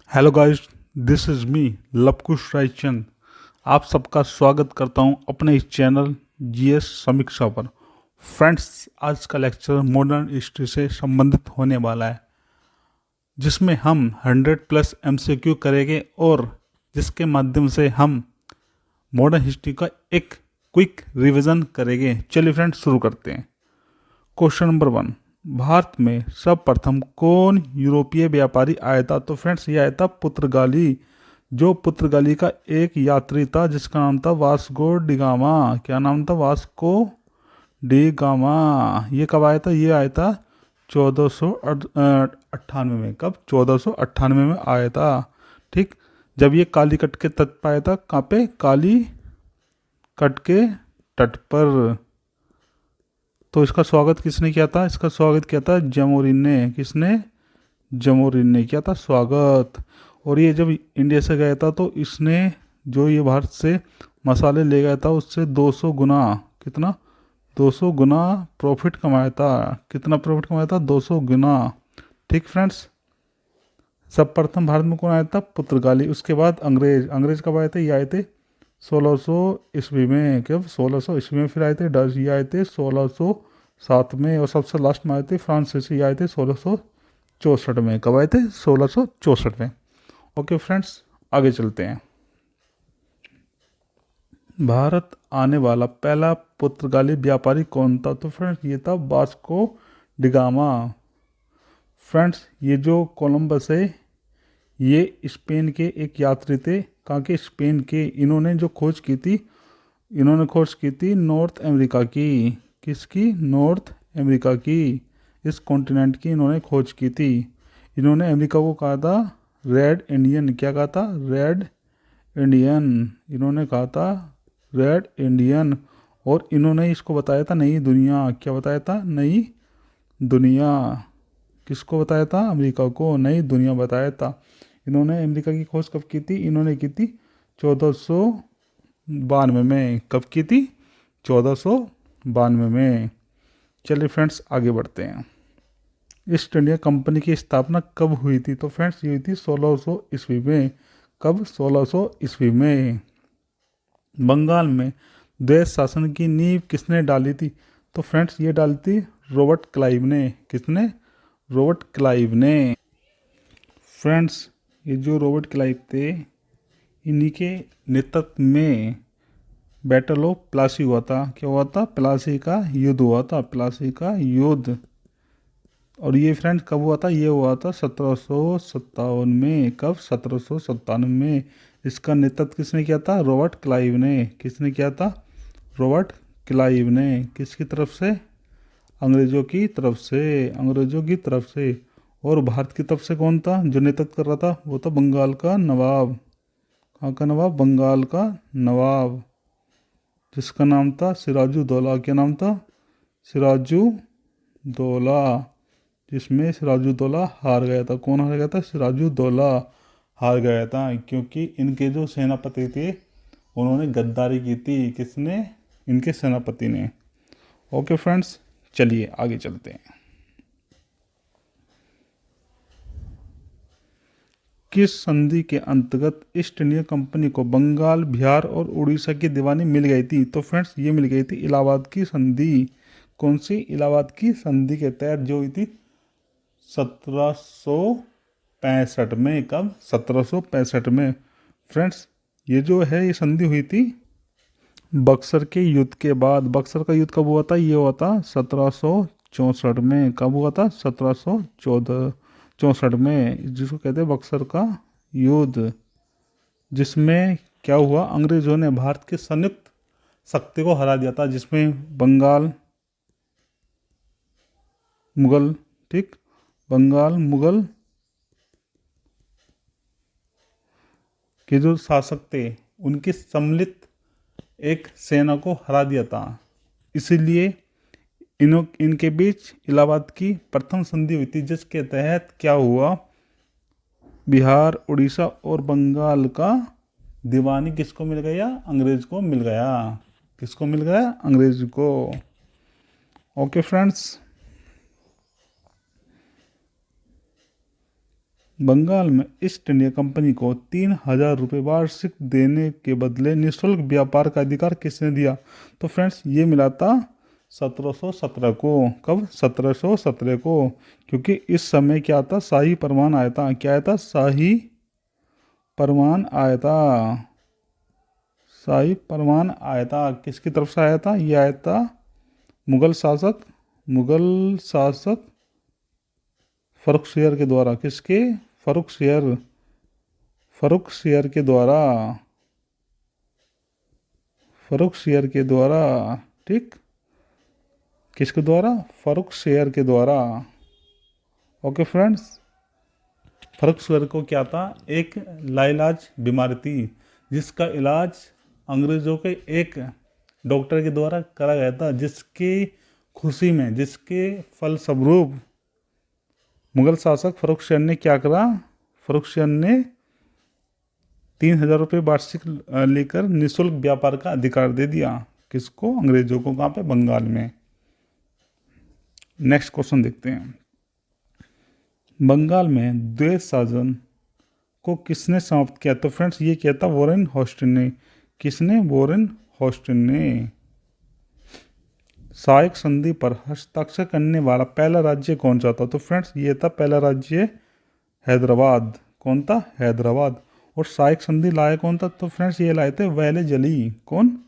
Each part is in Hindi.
Hello guys, this is me Lavkush Raichand. आप सबका स्वागत करता हूं अपने इस चैनल जीएस समीक्षा पर। फ्रेंड्स, आज का लेक्चर मॉडर्न हिस्ट्री से संबंधित होने वाला है, जिसमें हम 100+ एमसीक्यू करेंगे और जिसके माध्यम से हम मॉडर्न हिस्ट्री का एक क्विक रिवीजन करेंगे। चलिए फ्रेंड्स, शुरू करते हैं। क्वेश्चन नंबर 1, भारत में सर्वप्रथम कौन यूरोपीय व्यापारी आया था? तो फ्रेंड्स, ये आया था पुर्तगाली। जो पुर्तगाली का एक यात्री था जिसका नाम था वास्को डिगामा। क्या नाम था? Vasco da Gama. ये कब आया था? ये आया था 1498 में। कब? 1498 में आया था। ठीक, जब ये कालीकट के तट पर आया था। कहाँ पे? कालीकट के तट पर। तो इसका स्वागत किसने किया था? इसका स्वागत किया था जमोरिन ने। किसने? जमोरिन ने किया था स्वागत। और ये जब इंडिया से गया था तो इसने जो ये भारत से मसाले ले गया था उससे 200 गुना, कितना? 200 गुना प्रॉफिट कमाया था। कितना प्रॉफिट कमाया था? 200 गुना। ठीक फ्रेंड्स, सब प्रथम भारत में कौन आया था? पुर्तगाली। उसके बाद अंग्रेज। अंग्रेज कब आए थे? ये आए थे 1600 ईस्वी में। कब? 1600 ईस्वी में। फिर आए थे डच, ये आए थे 1607 में। और सबसे लास्ट में आए थे फ्रांसीसी, आए थे 1664 में। कब आए थे? 1664 में। ओके फ्रेंड्स, आगे चलते हैं। भारत आने वाला पहला पुर्तगाली व्यापारी कौन था? तो फ्रेंड्स, ये था वास्को डिगामा। फ्रेंड्स, ये जो कोलंबस है ये स्पेन के एक यात्री थे। कहाँ के? स्पेन के। इन्होंने जो खोज की थी, इन्होंने खोज की थी नॉर्थ अमेरिका की। किसकी? नॉर्थ अमेरिका की। इस कॉन्टिनेंट की इन्होंने खोज की थी। इन्होंने अमेरिका को कहा था रेड इंडियन। क्या कहा था? Red Indian. इन्होंने कहा था रेड इंडियन। और इन्होंने इसको बताया था नई दुनिया। क्या बताया था? नई दुनिया। किसको बताया था? अमेरिका को नई दुनिया बताया था। इन्होंने अमेरिका की खोज कब की थी? इन्होंने की थी 1492 में। कब की थी? 1492 में। चलिए फ्रेंड्स, आगे बढ़ते हैं। ईस्ट इंडिया कंपनी की स्थापना कब हुई थी? तो फ्रेंड्स, ये हुई थी 1600 ईस्वी में। कब? 1600 ईस्वी में। बंगाल में देश शासन की नींव किसने डाली थी? तो फ्रेंड्स, ये डाली थी रॉबर्ट क्लाइव ने। किसने? रॉबर्ट क्लाइव ने। फ्रेंड्स, ये जो रॉबर्ट क्लाइव थे, इन्हीं के नेतृत्व में बैटल ऑफ प्लासी हुआ था। क्या हुआ था? प्लासी का युद्ध हुआ था। प्लासी का युद्ध। और ये फ्रेंड्स कब हुआ था? ये हुआ था 1757 में। कब? 1757 में। इसका नेतृत्व किसने किया था? रॉबर्ट क्लाइव ने। किसने किया था? रॉबर्ट क्लाइव ने। किसकी तरफ से? अंग्रेजों की तरफ से। अंग्रेजों की तरफ से। और भारत की तरफ से कौन था जो नेतृत्व कर रहा था? वो था बंगाल का नवाब। कहाँ का नवाब? बंगाल का नवाब, जिसका नाम था सिराजुद्दौला। क्या नाम था? सिराजुद्दौला। जिसमें सिराजुद्दौला हार गया था। कौन हार गया था? सिराजुद्दौला हार गया था, क्योंकि इनके जो सेनापति थे उन्होंने गद्दारी की थी। किसने? इनके सेनापति ने। ओके फ्रेंड्स, चलिए आगे चलते हैं। किस संधि के अंतर्गत ईस्ट इंडिया कंपनी को बंगाल, बिहार और उड़ीसा की दीवानी मिल गई थी? तो फ्रेंड्स, ये मिल गई थी इलाहाबाद की संधि। कौन सी? इलाहाबाद की संधि के तहत जो हुई थी 1765 में। कब? 1765 में। फ्रेंड्स, ये जो है ये संधि हुई थी बक्सर के युद्ध के बाद। बक्सर का युद्ध कब हुआ था? ये हुआ था 1764 में। कब हुआ था? 1764 में, जिसको कहते हैं बक्सर का युद्ध। जिसमें क्या हुआ? अंग्रेजों ने भारत की संयुक्त शक्ति को हरा दिया था, जिसमें बंगाल मुगल, ठीक, बंगाल मुगल के जो शासक थे उनकी सम्मिलित एक सेना को हरा दिया था। इसीलिए इनके बीच इलाहाबाद की प्रथम संधि हुई थी, जिसके तहत क्या हुआ? बिहार, उड़ीसा और बंगाल का दीवानी किसको मिल गया? अंग्रेज को मिल गया। किसको मिल गया? अंग्रेज को। ओके फ्रेंड्स, बंगाल में ईस्ट इंडिया कंपनी को 3,000 रुपये वार्षिक देने के बदले निःशुल्क व्यापार का अधिकार किसने दिया? तो फ्रेंड्स ये मिला था 1717 को। कब? 1717 को, क्योंकि इस समय क्या था, शाही फरमान आया था। क्या आया था? शाही फरमान आया था। शाही फरमान आया था। किसकी तरफ से आया था? ये आया था मुगल शासक फर्रुखसियर के द्वारा। किसके? फर्रुखसियर के द्वारा। फर्रुखसियर के द्वारा। ठीक, किसके द्वारा? फर्रुखसियर के द्वारा। ओके फ्रेंड्स, फर्रुखसियर को क्या था? एक लाइलाज बीमारी थी जिसका इलाज अंग्रेजों के एक डॉक्टर के द्वारा करा गया था, जिसकी खुशी में, जिसके फलस्वरूप मुगल शासक फर्रुखसियर ने क्या करा? फर्रुखसियर ने 3,000 रुपये वार्षिक लेकर निःशुल्क व्यापार का अधिकार दे दिया। किसको? अंग्रेजों को। कहाँ पे? बंगाल में। नेक्स्ट क्वेश्चन देखते हैं। बंगाल में द्वैध शासन को किसने समाप्त किया? तो फ्रेंड्स ये किया था वॉरेन हॉस्टन ने। किसने? वॉरेन हॉस्टन ने। सहायक संधि पर हस्ताक्षर करने वाला पहला राज्य कौन सा था? तो फ्रेंड्स ये था पहला राज्य हैदराबाद। कौन था? हैदराबाद। और सहायक संधि लाया कौन था? तो फ्रेंड्स ये लाए थे वेले जली। कौन?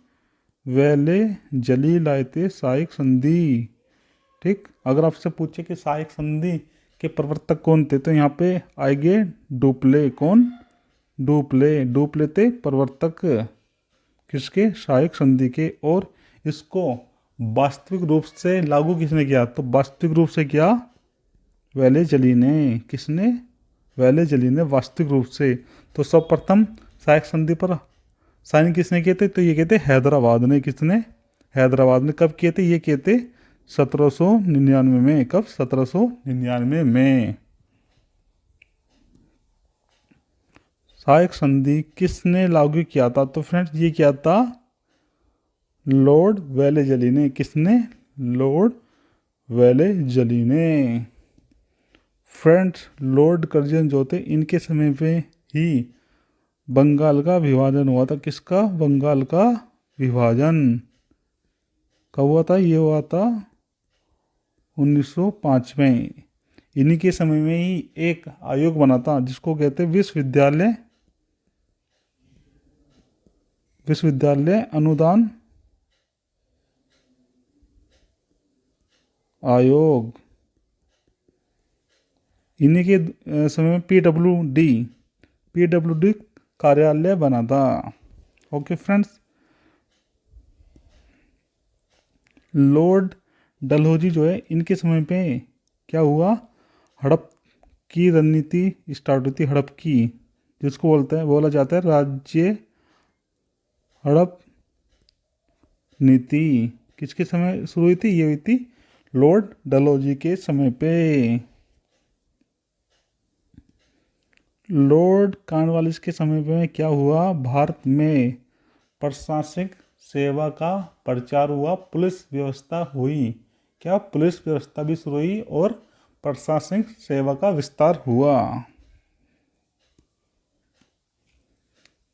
वेले जली लाए थे सहायक संधि। ठीक, अगर आपसे पूछे कि सहायक संधि के प्रवर्तक कौन थे, तो यहाँ पे आएंगे डुप्ले। कौन? डुप्ले थे प्रवर्तक। किसके? सहायक संधि के। और इसको वास्तविक रूप से लागू किसने किया? तो वास्तविक रूप से किया वेले जली ने। किसने? वेले जली ने वास्तविक रूप से। तो सर्वप्रथम सहायक संधि पर साइन किसने किए थे? तो ये कहते हैदराबाद ने। किसने? हैदराबाद ने। कब किए थे? ये किए थे 1799 में। कब? 1799 में। सहायक संधि किसने लागू किया था? तो फ्रेंड्स ये किया था लॉर्ड वेलेजली ने। किसने? लॉर्ड वेलेजली ने। फ्रेंड्स लॉर्ड कर्जन जो थे, इनके समय पे ही बंगाल का विभाजन हुआ था। किसका? बंगाल का विभाजन कब हुआ था? ये हुआ था 1905 में। इन्हीं के समय में ही एक आयोग बना था जिसको कहते विश्वविद्यालय अनुदान आयोग। इन्हीं के समय में पीडब्ल्यूडी कार्यालय बना था। ओके फ्रेंड्स, लॉर्ड डलहौजी जो है, इनके समय पे क्या हुआ? हड़प की रणनीति स्टार्ट हुई थी। हड़प की, जिसको बोला जाता है राज्य हड़प नीति। किसके समय शुरू हुई थी? ये हुई थी लॉर्ड डलहौजी के समय पे। लॉर्ड कॉर्नवालिस के समय में क्या हुआ? भारत में प्रशासनिक सेवा का प्रचार हुआ, पुलिस व्यवस्था हुई। क्या? पुलिस व्यवस्था भी शुरू हुई और प्रशासनिक सेवा का विस्तार हुआ।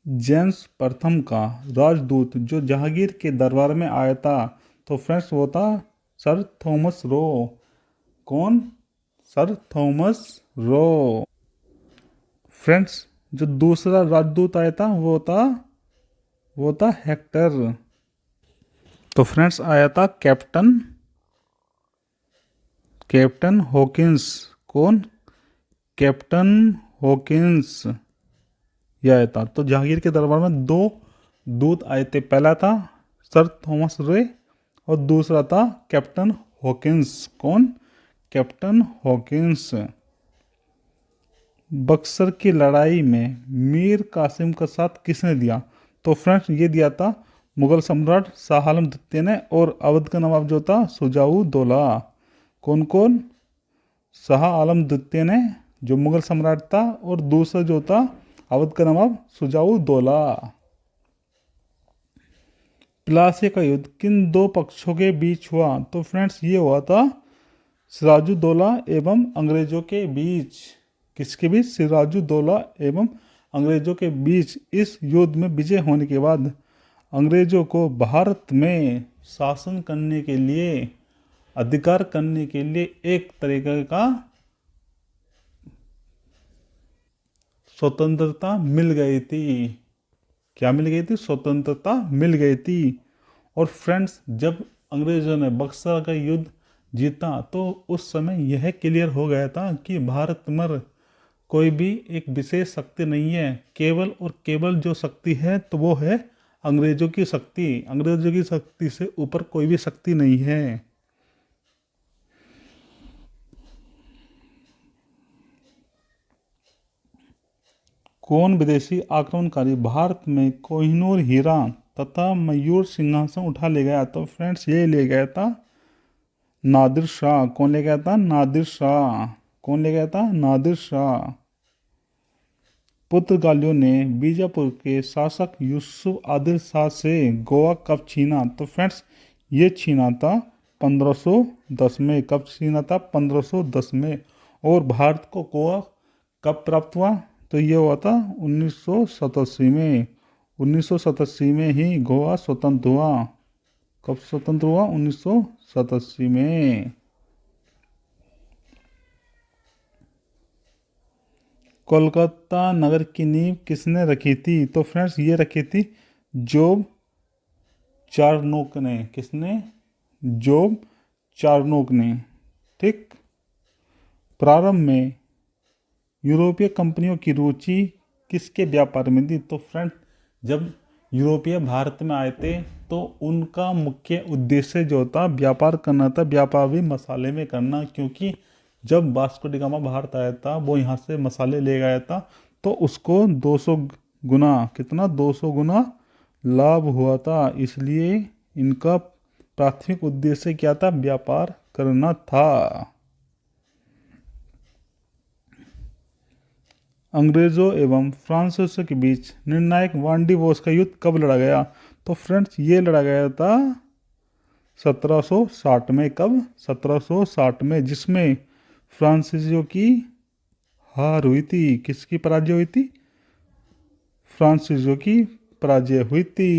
जेम्स प्रथम का राजदूत जो जहांगीर के दरबार में आया था, तो फ्रेंड्स वो था सर थॉमस रो। कौन? Sir Thomas Roe. फ्रेंड्स जो दूसरा राजदूत आया था वो था हेक्टर। तो फ्रेंड्स आया था कैप्टन हॉकिंस। कौन? कैप्टन हॉकिंस ये आया था। तो जहांगीर के दरबार में दो दूत आए थे। पहला था सर थॉमस रे और दूसरा था कैप्टन हॉकिंस। कौन? Captain Hawkins. बक्सर की लड़ाई में मीर कासिम का साथ किसने दिया? तो फ्रेंड्स ये दिया था मुगल सम्राट शाह आलम द्वितीय ने, और अवध का नवाब जो था शुजाउद्दौला। कौन कौन? शाह आलम द्वितीय ने जो मुगल सम्राट था, और दूसरा जो था अवध का नवाब शुजाउद्दौला। प्लासी का युद्ध किन दो पक्षों के बीच हुआ? तो फ्रेंड्स ये हुआ था सिराजुद्दौला एवं अंग्रेजों के बीच। किसके बीच? सिराजुद्दौला एवं अंग्रेजों के बीच। इस युद्ध में विजय होने के बाद अंग्रेजों को भारत में शासन करने के लिए, अधिकार करने के लिए एक तरीके का स्वतंत्रता मिल गई थी। क्या मिल गई थी? स्वतंत्रता मिल गई थी। और फ्रेंड्स, जब अंग्रेजों ने बक्सर का युद्ध जीता तो उस समय यह क्लियर हो गया था कि भारत में कोई भी एक विशेष शक्ति नहीं है, केवल और केवल जो शक्ति है तो वो है अंग्रेजों की शक्ति। अंग्रेजों की शक्ति से ऊपर कोई भी शक्ति नहीं है। कौन विदेशी आक्रमणकारी भारत में कोहिनूर हीरा तथा मयूर सिंहासन उठा ले गया? तो फ्रेंड्स, ये ले गया था नादिर शाह। कौन ले गया था? नादिर शाह। कौन ले गया था? नादिर शाह। पुर्तगालियों ने बीजापुर के शासक यूसुफ आदिल शाह से गोवा कब छीना? तो फ्रेंड्स, ये छीना था 1510 में। कब छीना था? 1510 में। और भारत को गोवा कब प्राप्त हुआ? तो ये हुआ था 1987 में। 1987 में ही गोवा स्वतंत्र हुआ। कब स्वतंत्र हुआ? 1987 में। कोलकाता नगर की नींव किसने रखी थी? तो फ्रेंड्स, ये रखी थी जोब चारनोक ने। किसने? जोब चारनोक ने। ठीक। प्रारंभ में यूरोपीय कंपनियों की रुचि किसके व्यापार में थी? तो फ्रेंड, जब यूरोपीय भारत में आए थे तो उनका मुख्य उद्देश्य जो था व्यापार करना था। व्यापार भी मसाले में करना, क्योंकि जब वास्को डी गामा भारत आया था वो यहाँ से मसाले ले गया था तो उसको 200 गुना, कितना? 200 गुना लाभ हुआ था। इसलिए इनका प्राथमिक उद्देश्य क्या था? व्यापार करना था। अंग्रेजों एवं फ्रांसीसियों के बीच निर्णायक वांडीवोस का युद्ध कब लड़ा गया? तो फ्रेंड्स, ये लड़ा गया था 1760 में। कब? 1760 में, जिसमें फ्रांसीसियों की हार हुई थी। किसकी पराजय हुई थी? फ्रांसीसियों की पराजय हुई थी,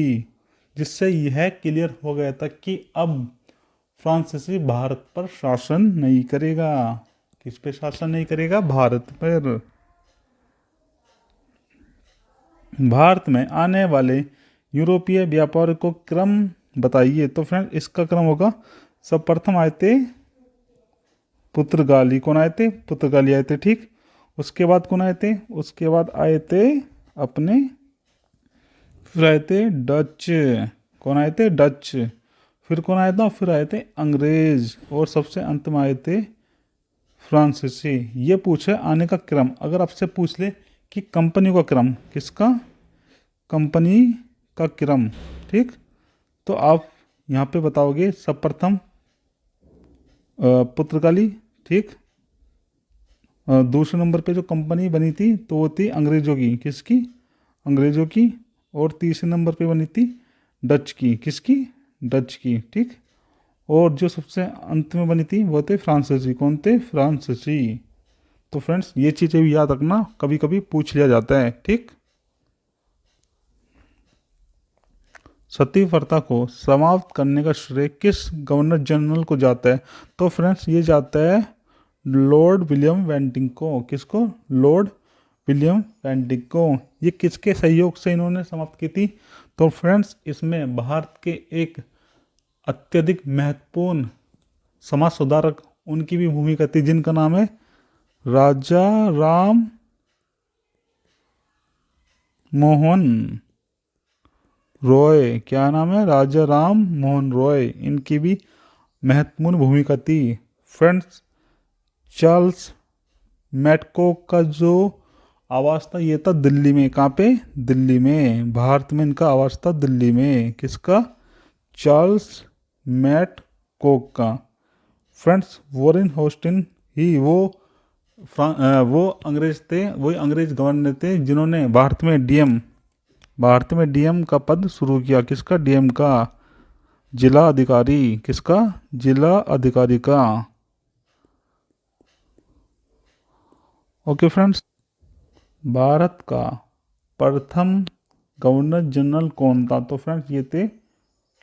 जिससे यह क्लियर हो गया था कि अब फ्रांसीसी भारत पर शासन नहीं करेगा। किस पे शासन नहीं करेगा? भारत पर। भारत में आने वाले यूरोपीय व्यापार को क्रम बताइए। तो फ्रेंड, इसका क्रम होगा, सब प्रथम आए थे पुर्तगाली। कौन आए थे? पुर्तगाली आए थे। ठीक। उसके बाद कौन आए थे? उसके बाद आए थे अपने, फिर आए थे डच। कौन आए थे? डच। फिर कौन आया था? फिर आए थे अंग्रेज। और सबसे अंत में आए थे फ्रांसीसी। ये पूछे आने का क्रम। अगर आपसे पूछ ले कि कंपनी का क्रम, किसका? कंपनी का क्रम। ठीक। तो आप यहाँ पे बताओगे सर्वप्रथम पुर्तगाली। ठीक। दूसरे नंबर पे जो कंपनी बनी थी तो वो थी अंग्रेजों की। किसकी? अंग्रेजों की। और तीसरे नंबर पे बनी थी डच की। किसकी? डच की। ठीक। और जो सबसे अंत में बनी थी वो थे फ्रांसीसी। कौन थे? फ्रांसीसी। तो फ्रेंड्स, ये चीज़ें भी याद रखना, कभी कभी पूछ लिया जाता है। ठीक। सती प्रथा को समाप्त करने का श्रेय किस गवर्नर जनरल को जाता है? तो फ्रेंड्स, ये जाता है लॉर्ड विलियम बेंटिंक को। किसको? लॉर्ड विलियम बेंटिंक को। ये किसके सहयोग से इन्होंने समाप्त की थी? तो फ्रेंड्स, इसमें भारत के एक अत्यधिक महत्वपूर्ण समाज सुधारक, उनकी भी भूमिका थी, जिनका नाम है राजा राम मोहन रॉय। क्या नाम है? राजा राम मोहन रॉय। इनकी भी महत्वपूर्ण भूमिका थी। फ्रेंड्स, चार्ल्स मैटकॉक का जो आवास था ये था दिल्ली में। कहाँ पे? दिल्ली में। भारत में इनका आवास था दिल्ली में। किसका? चार्ल्स मैटकॉक का। फ्रेंड्स, वॉरेन होस्टिन ही वो अंग्रेज थे, वही अंग्रेज गवर्नर थे जिन्होंने भारत में डीएम का पद शुरू किया। किसका? डीएम का। जिला अधिकारी। किसका? जिला अधिकारी का। ओके फ्रेंड्स, भारत का प्रथम गवर्नर जनरल कौन था? तो फ्रेंड्स ये थे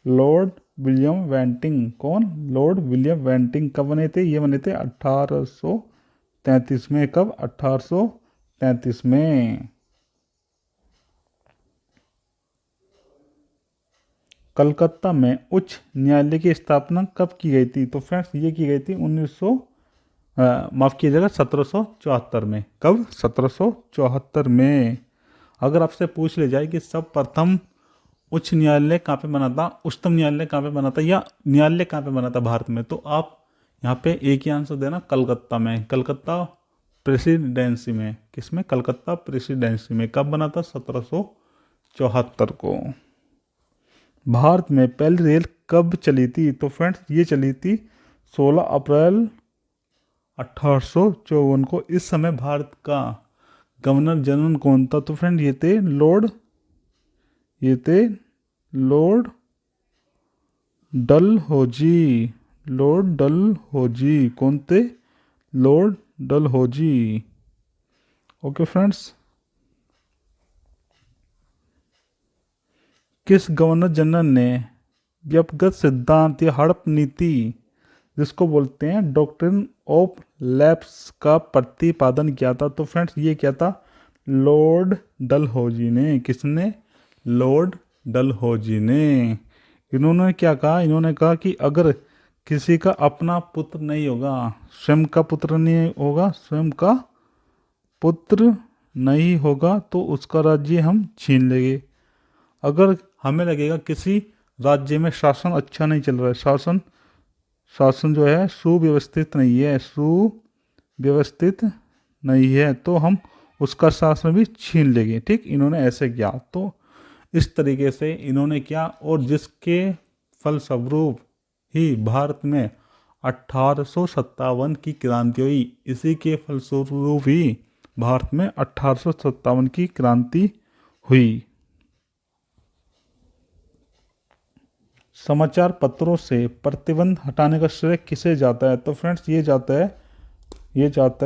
लॉर्ड विलियम बेंटिंग। कौन? Lord William Bentinck. कब बने थे? ये बने थे 1833 में। कब? 1833 में। कलकत्ता में उच्च न्यायालय की स्थापना कब की गई थी? तो फ्रेंड्स ये की गई थी 1900 माफ़ कीजिएगा 1774 में। कब? 1774 में। अगर आपसे पूछ ले जाए कि सब प्रथम उच्च न्यायालय कहाँ पे बना था, उच्चतम न्यायालय कहाँ पे बना था, या न्यायालय कहाँ पे बना था भारत में, तो आप यहाँ पे एक ही आंसर देना, कलकत्ता में। कलकत्ता प्रेसिडेंसी में। किसमें? कलकत्ता प्रेसिडेंसी में। कब बना था? 1774 को। भारत में पहली रेल कब चली थी? तो फ्रेंड्स ये चली थी 16 अप्रैल 1854 को। इस समय भारत का गवर्नर जनरल कौन था? तो फ्रेंड ये थे लॉर्ड डलहौजी। लॉर्ड डलहौजी। कौन थे? लॉर्ड डलहौजी। ओके फ्रेंड्स, किस गवर्नर जनरल ने व्यक्तिगत सिद्धांत या हड़प नीति, जिसको बोलते हैं डॉक्ट्रिन ऑफ लैप्स, का प्रतिपादन किया था? तो फ्रेंड्स ये क्या था? लॉर्ड डलहौजी ने। किसने? लॉर्ड डलहौजी ने। इन्होंने क्या कहा? इन्होंने कहा कि अगर किसी का अपना पुत्र नहीं होगा, स्वयं का पुत्र नहीं होगा, स्वयं का पुत्र नहीं होगा, तो उसका राज्य हम छीन लेंगे। अगर हमें लगेगा किसी राज्य में शासन अच्छा नहीं चल रहा है, शासन जो है सुव्यवस्थित नहीं है, सुव्यवस्थित नहीं है, तो हम उसका शासन भी छीन लेंगे। ठीक, इन्होंने ऐसे किया। तो इस तरीके से इन्होंने किया, और जिसके फलस्वरूप ही भारत में 1857 की क्रांति हुई। इसी के फलस्वरूप ही भारत में 1857 की क्रांति हुई। समाचार पत्रों से प्रतिबंध हटाने का श्रेय किसे जाता है? तो फ्रेंड्स ये जाता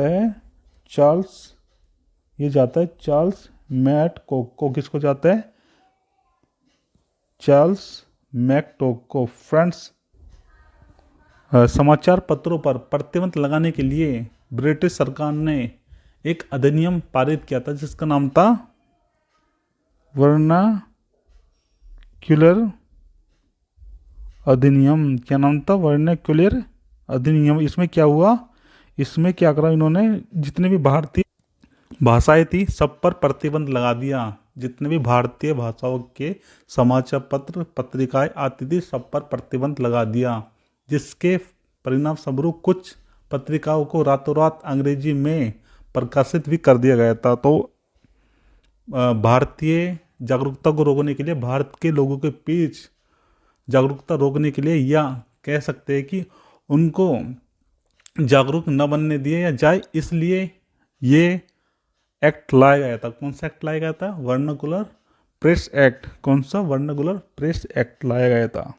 है चार्ल्स मैकटोक को। किसको जाता है? चार्ल्स मैकटोक को। फ्रेंड्स, समाचार पत्रों पर प्रतिबंध लगाने के लिए ब्रिटिश सरकार ने एक अधिनियम पारित किया था, जिसका नाम था वर्नाक्यूलर अधिनियम। क्या नाम था? वर्नाक्यूलर अधिनियम। इसमें क्या हुआ? इसमें क्या करा इन्होंने? जितने भी भारतीय भाषाएं थी सब पर प्रतिबंध लगा दिया। जितने भी भारतीय भाषाओं के समाचार पत्र पत्रिकाएं आती थी सब पर प्रतिबंध लगा दिया, जिसके परिणाम स्वरूप कुछ पत्रिकाओं को रातों रात अंग्रेजी में प्रकाशित भी कर दिया गया था। तो भारतीय जागरूकता को रोकने के लिए, भारत के लोगों के बीच जागरूकता रोकने के लिए, या कह सकते हैं कि उनको जागरूक न बनने दिए या जाए, इसलिए ये एक्ट लाया गया था। कौन सा एक्ट लाया गया था? Vernacular press act. कौन सा? वर्नाकुलर प्रेस एक्ट लाया गया था।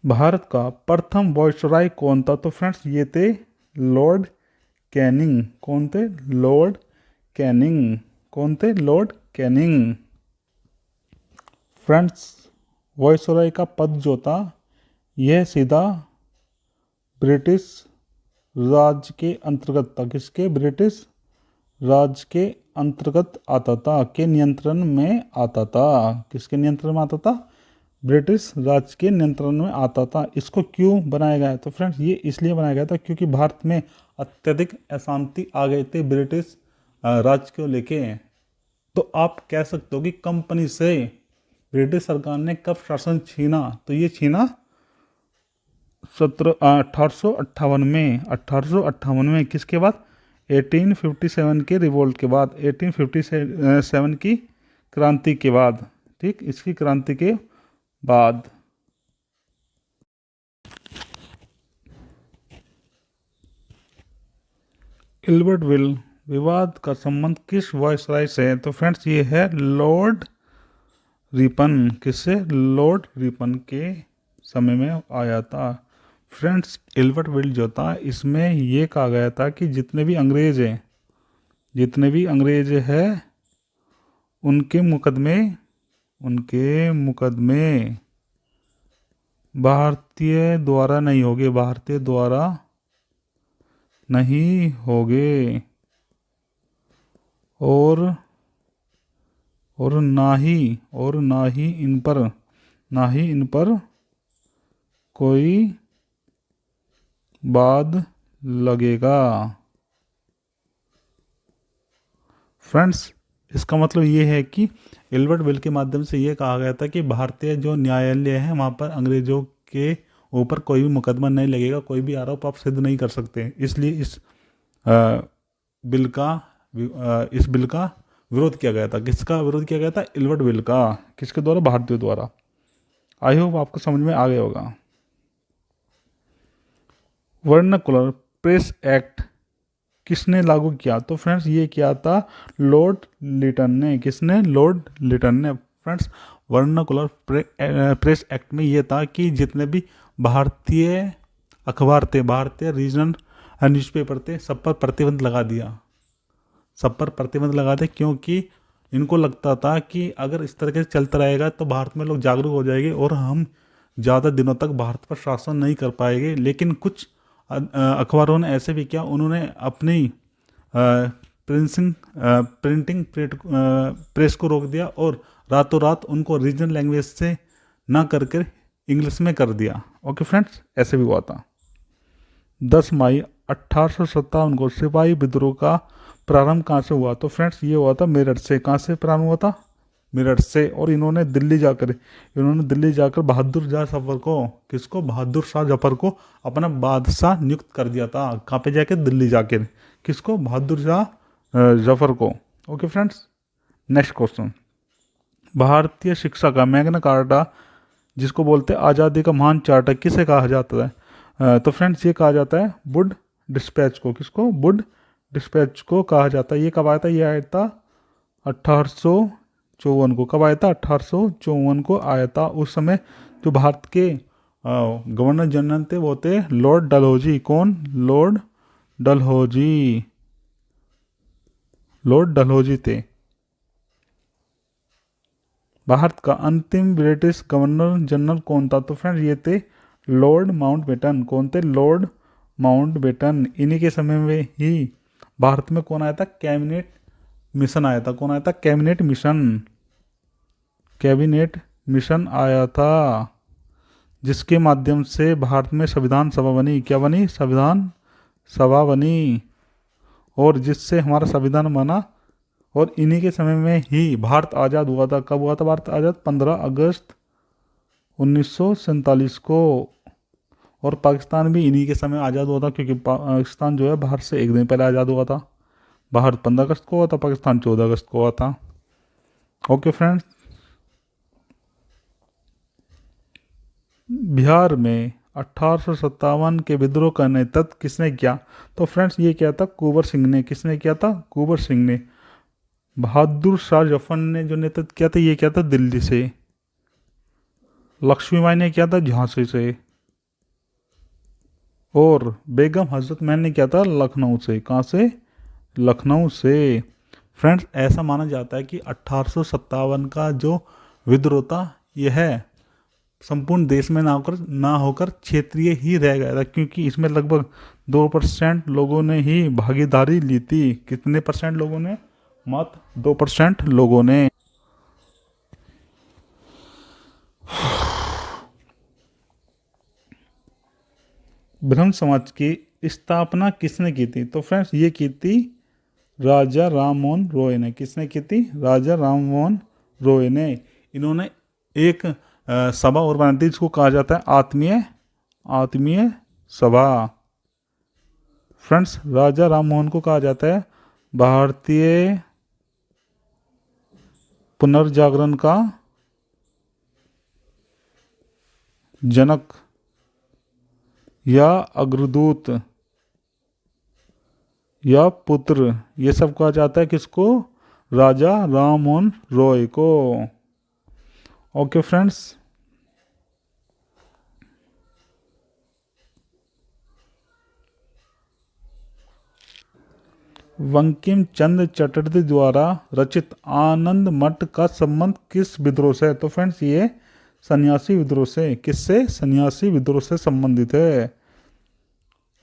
भारत का प्रथम वायसराय कौन था? तो फ्रेंड्स ये थे लॉर्ड कैनिंग। कौन थे? Lord Canning. कौन थे? Lord Canning. फ्रेंड्स, वायसराय का पद जो था यह सीधा ब्रिटिश राज के अंतर्गत था। किसके? ब्रिटिश राज के अंतर्गत आता था, के नियंत्रण में आता था। किसके नियंत्रण में आता था? ब्रिटिश राज के नियंत्रण में आता था। इसको क्यों बनाया गया? तो फ्रेंड्स ये इसलिए बनाया गया था क्योंकि भारत में अत्यधिक अशांति आ गए थे ब्रिटिश राज को लेके। तो आप कह सकते हो कि कंपनी से ब्रिटिश सरकार ने कब शासन छीना? तो ये छीना 1858 में। 1858 में। किसके बाद? 1857 के रिवोल्ट के बाद, 1857 की क्रांति के बाद। ठीक, इसकी क्रांति के बाद। इल्बर्टविल विवाद का संबंध किस वायसराय से है? तो फ्रेंड्स ये है लॉर्ड रिपन। किससे? लॉर्ड रिपन के समय में आया था। फ्रेंड्स एल्बर्ट बिल जो था इसमें ये कहा गया था कि जितने भी अंग्रेज हैं उनके मुकदमे भारतीय द्वारा नहीं होगे और ना ही इन पर कोई बाद लगेगा। फ्रेंड्स इसका मतलब ये है कि एल्बर्ट बिल के माध्यम से ये कहा गया था कि भारतीय जो न्यायालय है वहाँ पर अंग्रेजों के ऊपर कोई भी मुकदमा नहीं लगेगा, कोई भी आरोप आप सिद्ध नहीं कर सकते। इसलिए इस बिल का विरोध किया गया था। किसका विरोध किया गया था? एल्बर्ट बिल का। किसके द्वारा? भारतीयों द्वारा। आई होप आपको समझ में आ गया होगा। वर्नाकुलर प्रेस एक्ट किसने लागू किया? तो फ्रेंड्स ये किया था लॉर्ड लिटन ने। किसने? लॉर्ड लिटन ने। फ्रेंड्स वर्नाकुलर प्रेस एक्ट में ये था कि जितने भी भारतीय अखबार थे, भारतीय रीजनल न्यूज़पेपर थे, सब पर प्रतिबंध लगा दिया। क्योंकि इनको लगता था कि अगर इस तरीके से चलता रहेगा तो भारत में लोग जागरूक हो जाएंगे और हम ज़्यादा दिनों तक भारत पर शासन नहीं कर पाएंगे। लेकिन कुछ अखबारों ने ऐसे भी किया, उन्होंने अपनी प्रिंटिंग प्रेस को रोक दिया और रातों रात उनको रीजनल लैंग्वेज से ना करके इंग्लिश में कर दिया। ओके फ्रेंड्स, ऐसे भी हुआ था। 10 मई 1857 को सिपाही विद्रोह का प्रारंभ कहाँ से हुआ? तो फ्रेंड्स ये हुआ था मेरठ से। कहाँ से प्रारंभ हुआ था? मेरठ से। और इन्होंने दिल्ली जाकर बहादुर शाह जफर को, किसको? बहादुर शाह जफर को अपना बादशाह नियुक्त कर दिया था। कहाँ पे जाके? दिल्ली जाकर। किसको? बहादुर शाह जफर को। Okay friends, next question. भारतीय शिक्षा का मैग्ना कार्टा, जिसको बोलते हैं आज़ादी का महान चार्टर, किसे कहा जाता है? तो फ्रेंड्स ये कहा जाता है वुड डिस्पैच को। किसको? वुड डिस्पैच को कहा जाता है। ये कब आया था? ये आया था 1854 को। कब आया था? 1854 को आया था। उस समय जो भारत के गवर्नर जनरल थे वो थे लॉर्ड डलहौजी। कौन? लॉर्ड डलहौजी थे। भारत का अंतिम ब्रिटिश गवर्नर जनरल कौन था? तो फ्रेंड्स ये थे लॉर्ड माउंटबेटन। कौन थे? Lord Mountbatten. इन्हीं के समय में ही भारत में कौन आया था? कैबिनेट मिशन आया था। कौन आया था? कैबिनेट मिशन आया था, जिसके माध्यम से भारत में संविधान सभा बनी। क्या बनी? संविधान सभा बनी, और जिससे हमारा संविधान बना। और इन्हीं के समय में ही भारत आज़ाद हुआ था। कब हुआ था भारत आज़ाद? 15 अगस्त 1947 को। और पाकिस्तान भी इन्हीं के समय आज़ाद हुआ था, क्योंकि पाकिस्तान जो है भारत से एक दिन पहले आज़ाद हुआ था। भारत 15 अगस्त को हुआ था, पाकिस्तान 14 अगस्त को हुआ था। ओके फ्रेंड्स, बिहार में 1857 के विद्रोह का नेतृत्व किसने किया? तो फ्रेंड्स ये किया था कुंवर सिंह ने। किसने किया था? कुंवर सिंह ने। बहादुर शाह जफर ने जो नेतृत्व किया था ये किया था दिल्ली से। लक्ष्मीबाई ने किया था झांसी से। और बेगम हजरत महल ने किया था लखनऊ से। कहाँ से? लखनऊ से। फ्रेंड्स ऐसा माना जाता है कि 1857 का जो विद्रोह था यह संपूर्ण देश में ना होकर क्षेत्रीय ही रह गया था, क्योंकि इसमें लगभग 2% लोगों ने ही भागीदारी ली थी। कितने परसेंट लोगों ने? मात्र 2% लोगों ने। ब्रह्म समाज की स्थापना किसने की थी? तो फ्रेंड्स ये की थी राजा राममोहन रॉय ने। किसने की थी? राजा राममोहन रॉय ने। इन्होंने एक सभा और बनाई थी जिसको कहा जाता है आत्मीय सभा। फ्रेंड्स राजा राममोहन को कहा जाता है भारतीय पुनर्जागरण का जनक या अग्रदूत या पुत्र। ये सब कहा जाता है किसको? राजा राममोहन रॉय को। ओके फ्रेंड्स, बंकिम चंद्र चटर्जी द्वारा रचित आनंद मठ का संबंध किस विद्रोह से है? तो फ्रेंड्स ये सन्यासी विद्रोह से, किससे? सन्यासी विद्रोह से संबंधित है।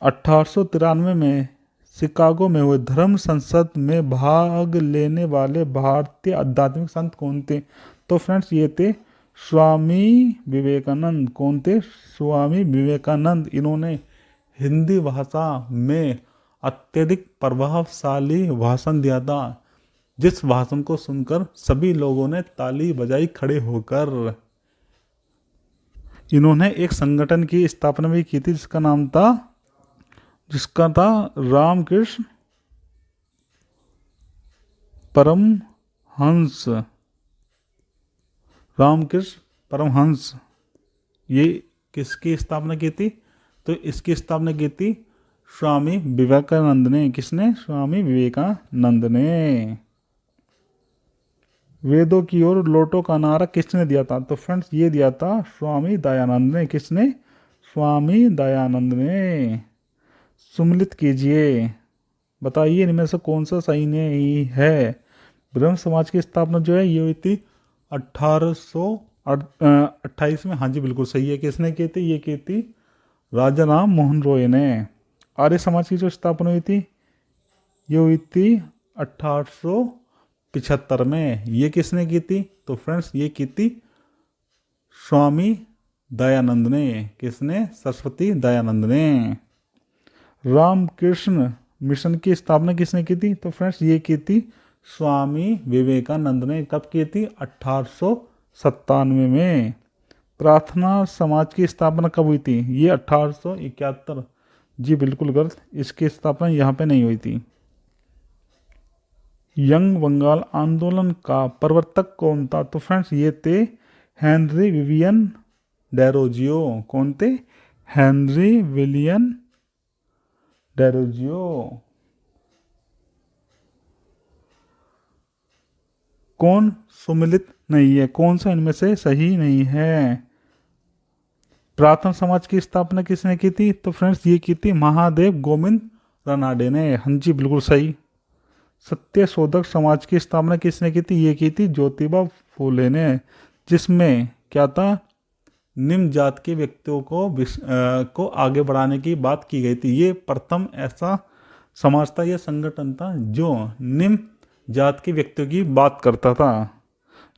1893 में शिकागो में हुए धर्म संसद में भाग लेने वाले भारतीय आध्यात्मिक संत कौन थे? तो फ्रेंड्स ये थे स्वामी विवेकानंद। कौन थे? स्वामी विवेकानंद। इन्होंने हिंदी भाषा में अत्यधिक प्रभावशाली भाषण दिया था, जिस भाषण को सुनकर सभी लोगों ने ताली बजाई खड़े होकर। इन्होंने एक संगठन की स्थापना भी की थी जिसका था रामकृष्ण परमहंस। रामकृष्ण परमहंस। ये किसकी स्थापना की थी? तो इसकी स्थापना की थी स्वामी विवेकानंद ने। किसने? स्वामी विवेकानंद ने। वेदों की ओर लौटो का नारा किसने दिया था? तो फ्रेंड्स ये दिया था स्वामी दयानंद ने। किसने? स्वामी दयानंद ने। सुमिलित कीजिए, बताइए इनमें से कौन सा सही नहीं है। ब्रह्म समाज की स्थापना जो है ये हुई थी 1828 में। हाँ जी बिल्कुल सही है। किसने की थी? ये की थी राजा राम मोहन रॉय ने। आर्य समाज की जो स्थापना हुई थी ये हुई थी 1875 में। ये किसने की थी? तो फ्रेंड्स ये की थी स्वामी दयानंद ने। किसने? सरस्वती दयानंद ने। रामकृष्ण मिशन की स्थापना किसने की थी? तो फ्रेंड्स ये की थी स्वामी विवेकानंद ने। कब की थी? 1897 में। प्रार्थना समाज की स्थापना कब हुई थी? ये 1871। जी बिल्कुल गलत, इसकी स्थापना यहाँ पे नहीं हुई थी। यंग बंगाल आंदोलन का प्रवर्तक कौन था? तो फ्रेंड्स ये थे हेनरी विवियन डेरोजियो। कौन थे? Henry Vivian Derozio. कौन सुमिलित नहीं है? कौन सा इनमें से सही नहीं है? प्रार्थना समाज की स्थापना किसने की थी? तो फ्रेंड्स ये की थी महादेव गोविंद रनाडे ने। हाँ जी बिल्कुल सही। सत्य शोधक समाज की स्थापना किसने की थी? ये की थी ज्योतिबा फूले ने। जिसमें क्या था? निम्न जात के व्यक्तियों को आगे बढ़ाने की बात की गई थी। ये प्रथम ऐसा समाज था, यह संगठन था जो निम्न जात के व्यक्तियों की बात करता था।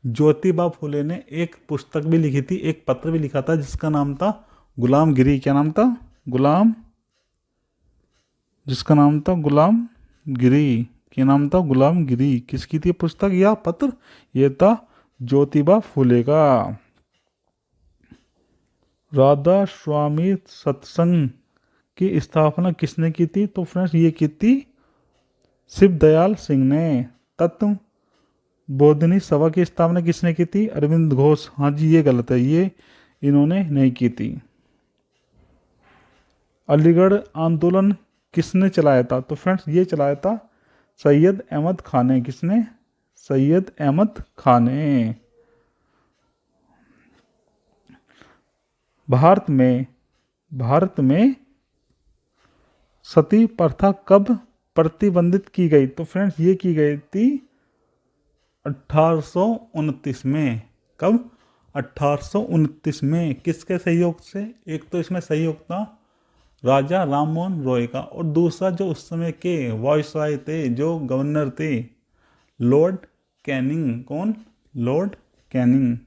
ज्योतिबा फूले ने एक पुस्तक भी लिखी थी, एक पत्र भी लिखा था जिसका नाम था गुलामगिरी। क्या नाम था? जिसका नाम था गुलामगिरी। क्या नाम था? गुलामगिरी। किसकी थी पुस्तक या पत्र? यह था ज्योतिबा फूले का। राधा स्वामी सत्संग की स्थापना किसने की थी? तो फ्रेंड्स ये की थी शिव दयाल सिंह ने। तत्व बोधिनी सभा की स्थापना किसने की थी? अरविंद घोष। हाँ जी ये गलत है, ये इन्होंने नहीं की थी। अलीगढ़ आंदोलन किसने चलाया था? तो फ्रेंड्स ये चलाया था सैयद अहमद खान ने। किसने? सैयद अहमद खान ने। भारत में सती प्रथा कब प्रतिबंधित की गई? तो फ्रेंड्स ये की गई थी 1829 में। कब? 1829 में। किसके सहयोग से? एक तो इसमें सहयोग था राजा राममोहन रॉय का, और दूसरा जो उस समय के वायसराय थे, जो गवर्नर थे, लॉर्ड कैनिंग। कौन? Lord Canning.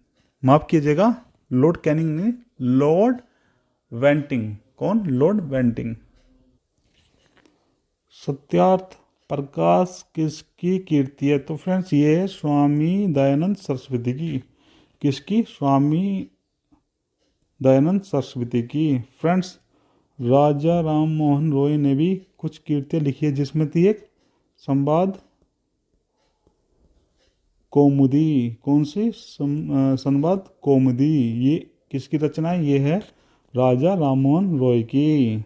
माफ कीजिएगा, लॉर्ड कैनिंग ने, लॉर्ड वेंटिंग। कौन? लॉर्ड वेंटिंग। सत्यार्थ प्रकाश किसकी कीर्ति है? तो फ्रेंड्स ये है स्वामी दयानंद सरस्वती की। किसकी? स्वामी दयानंद सरस्वती की। फ्रेंड्स राजा राम मोहन रॉय ने भी कुछ कीर्तियाँ लिखी है, जिसमें थी एक संवाद कौमुदी। कौन सी? संवाद कौमुदी। ये किसकी रचना है? ये है राजा राम मोहन रॉय की।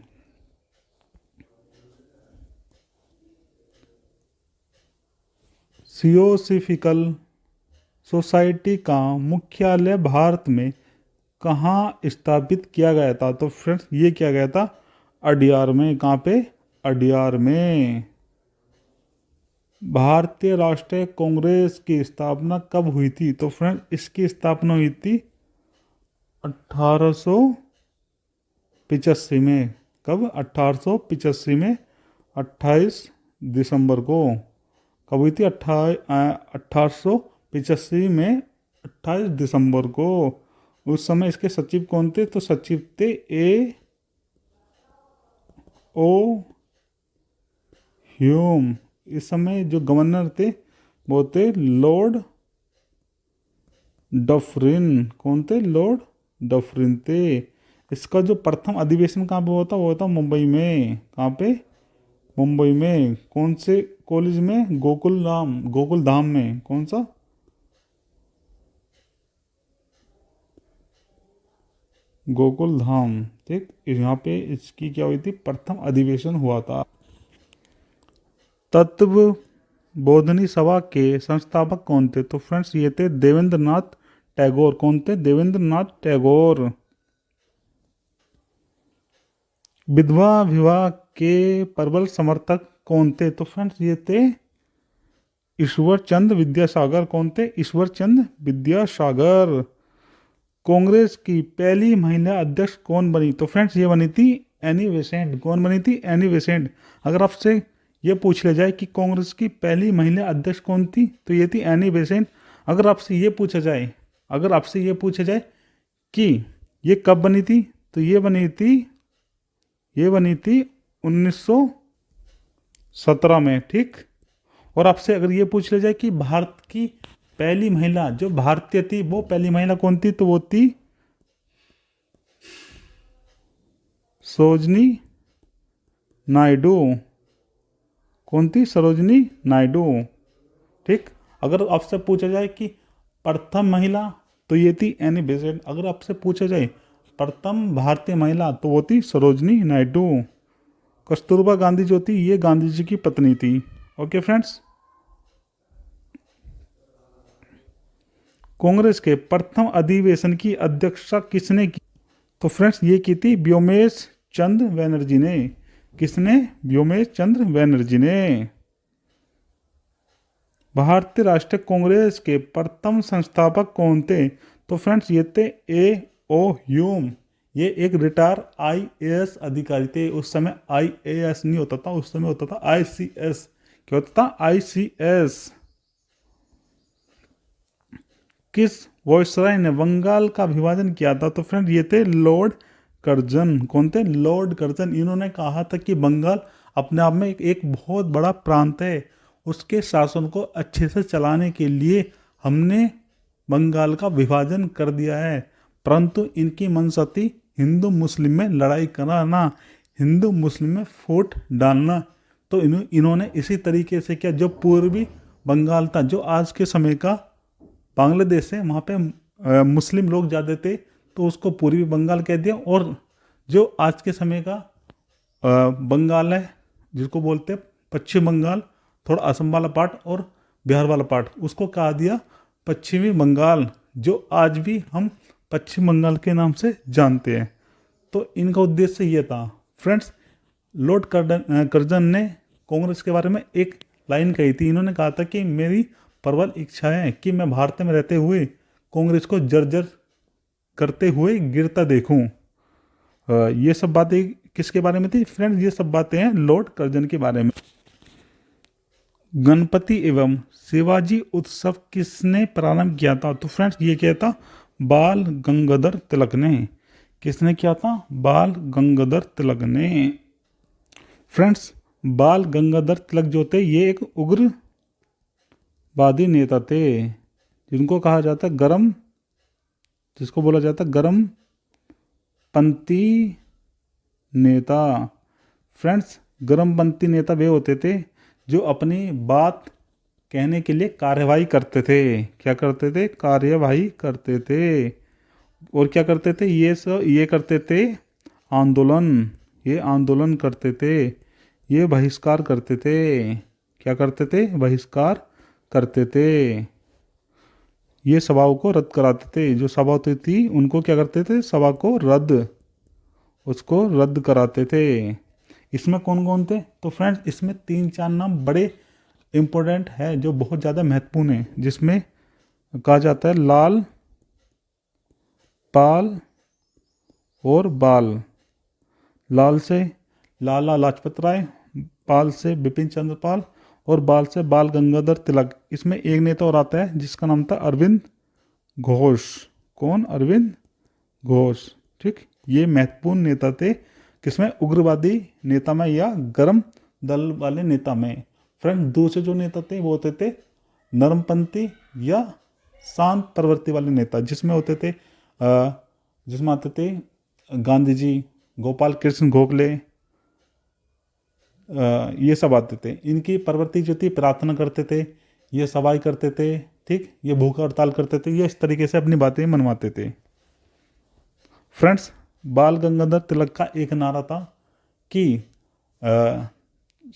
थियोसॉफिकल सोसाइटी का मुख्यालय भारत में कहाँ स्थापित किया गया था? तो फ्रेंड्स ये किया गया था अडियार में। कहाँ पे? अडियार में। भारतीय राष्ट्रीय कांग्रेस की स्थापना कब हुई थी? तो फ्रेंड इसकी स्थापना हुई थी 1885 में। कब? 1885 में, 28 दिसंबर को। कब हुई थी? 1885 में, 28 दिसंबर को। उस समय इसके सचिव कौन थे? तो सचिव थे ए ओ ह्यूम। इस समय जो गवर्नर थे वो थे लॉर्ड डफरिन। कौन थे? लॉर्ड डफरिन थे। इसका जो प्रथम अधिवेशन कहाँ पे हुआ था? वो था मुंबई में। कहाँ पे? मुंबई में। कौन से कॉलेज में? गोकुल धाम में। कौन सा? गोकुल धाम। ठीक, यहाँ पे इसकी क्या हुई थी? प्रथम अधिवेशन हुआ था। तत्व बोधनी सभा के संस्थापक कौन थे? तो फ्रेंड्स ये थे देवेंद्र नाथ टैगोर। कौन थे? देवेंद्र नाथ टैगोर। विधवा विवाह के प्रबल समर्थक कौन थे? तो फ्रेंड्स ये थे ईश्वर चंद्र विद्यासागर। कौन थे? ईश्वर चंद्र विद्यासागर। कांग्रेस की पहली महिला अध्यक्ष कौन बनी? तो फ्रेंड्स ये बनी थी एनी बेसेंट। कौन बनी थी? Annie Besant. अगर आपसे ये पूछ लिया जाए कि कांग्रेस की पहली महिला अध्यक्ष कौन थी, तो ये थी एनी बेसेंट। अगर आपसे ये पूछा जाए कि ये कब बनी थी, तो ये बनी थी 1917 में। ठीक। और आपसे अगर ये पूछ लिया जाए कि भारत की पहली महिला जो भारतीय थी, वो पहली महिला कौन थी, तो वो थी सरोजनी नायडू। कौन थी? सरोजनी नायडू। ठीक। अगर आपसे पूछा जाए कि प्रथम महिला, तो ये थी एनी बेसेंट। अगर आपसे पूछा जाए प्रथम भारतीय महिला, तो वो थी सरोजनी नायडू। कस्तूरबा गांधी जो थी, ये गांधी जी की पत्नी थी। Okay friends. कांग्रेस के प्रथम अधिवेशन की अध्यक्षता किसने की? तो फ्रेंड्स ये की थी व्योमेश चंद्र बैनर्जी ने। किसने? व्योमेश चंद्र बैनर्जी ने। भारतीय राष्ट्रीय कांग्रेस के प्रथम संस्थापक कौन थे? तो फ्रेंड्स ये थे ए ओ ह्यूम। ये एक रिटायर आईएएस अधिकारी थे। उस समय आईएएस नहीं होता था, उस समय होता था आईसीएस। क्या होता था? आईसीएस। किस वॉयसराय ने बंगाल का विभाजन किया था? तो फ्रेंड ये थे लॉर्ड कर्जन। कौन थे? Lord Curzon. इन्होंने कहा था कि बंगाल अपने आप में एक बहुत बड़ा प्रांत है, उसके शासन को अच्छे से चलाने के लिए हमने बंगाल का विभाजन कर दिया है। परंतु इनकी मंशा थी हिंदू मुस्लिम में लड़ाई कराना, हिंदू मुस्लिम में फूट डालना। तो इन्होंने इसी तरीके से किया। जो पूर्वी बंगाल था, जो आज के समय का बांग्लादेश है, वहाँ पे मुस्लिम लोग ज़्यादा थे, तो उसको पूर्वी बंगाल कह दिया। और जो आज के समय का बंगाल है, जिसको बोलते हैं पश्चिम बंगाल, थोड़ा असम वाला पार्ट और बिहार वाला पार्ट, उसको कहा दिया पश्चिमी बंगाल, जो आज भी हम पश्चिम बंगाल के नाम से जानते हैं। तो इनका उद्देश्य ये था फ्रेंड्स। लॉर्ड कर्जन ने कांग्रेस के बारे में एक लाइन कही थी। इन्होंने कहा था कि मेरी प्रबल इच्छा है कि मैं भारत में रहते हुए कांग्रेस को जर्जर करते हुए गिरता देखूं। ये सब बातें किसके बारे में थी फ्रेंड्स? ये सब बातें हैं लॉर्ड कर्जन के बारे में। गणपति एवं शिवाजी उत्सव किसने प्रारंभ किया था? तो फ्रेंड्स ये क्या था? बाल गंगाधर तिलक ने। किसने किया था? बाल गंगाधर तिलक ने। फ्रेंड्स बाल गंगाधर तिलक जो थे, ये एक उग्रवादी नेता थे, जिनको कहा जाता जिसको बोला जाता गरम पंथी नेता। फ्रेंड्स गरमपंथी नेता वे होते थे जो अपनी बात कहने के लिए कार्यवाही करते थे। क्या करते थे? कार्यवाही करते थे। और क्या करते थे? ये करते थे आंदोलन। ये आंदोलन करते थे। ये बहिष्कार करते थे। क्या करते थे? बहिष्कार करते थे। ये सभाओं को रद्द कराते थे। जो सभा होती थी उनको क्या करते थे? सभा को उसको रद्द कराते थे। इसमें कौन कौन थे? तो फ्रेंड्स इसमें 3-4 नाम बड़े इम्पोर्टेंट है, जो बहुत ज़्यादा महत्वपूर्ण है, जिसमें कहा जाता है लाल, पाल और बाल। लाल से लाला लाजपत राय, पाल से बिपिन चंद्र पाल और बाल से बाल गंगाधर तिलक। इसमें एक नेता और आता है जिसका नाम था अरविंद घोष। कौन? अरविंद घोष। ठीक, ये महत्वपूर्ण नेता थे किसमें? उग्रवादी नेता में या गर्म दल वाले नेता में। फ्रेंड, दूसरे जो नेता थे वो होते थे नरमपंथी या शांत प्रवृत्ति वाले नेता, जिसमें होते थे जिसमें आते थे गांधी जी, गोपाल कृष्ण गोखले, ये सब आते थे। इनकी प्रवृत्ति जो थी, प्रार्थना करते थे, ये सवाई करते थे, ठीक, ये भूख हड़ताल करते थे, ये इस तरीके से अपनी बातें मनवाते थे। फ्रेंड्स, बाल गंगाधर तिलक का एक नारा था कि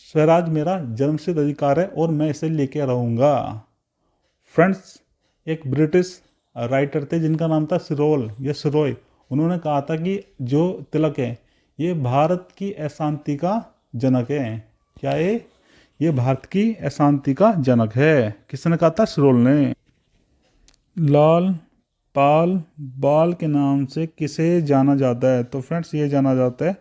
स्वराज मेरा जन्मसिद्ध अधिकार है और मैं इसे लेके रहूँगा। फ्रेंड्स, एक ब्रिटिश राइटर थे जिनका नाम था सिरोल या सिरोय। उन्होंने कहा था कि जो तिलक है ये भारत की अशांति का जनक है। क्या है? ये भारत की अशांति का जनक है। किसने कहा था? सिरोल ने। लाल, पाल, बाल के नाम से किसे जाना जाता है? तो फ्रेंड्स, ये जाना जाता है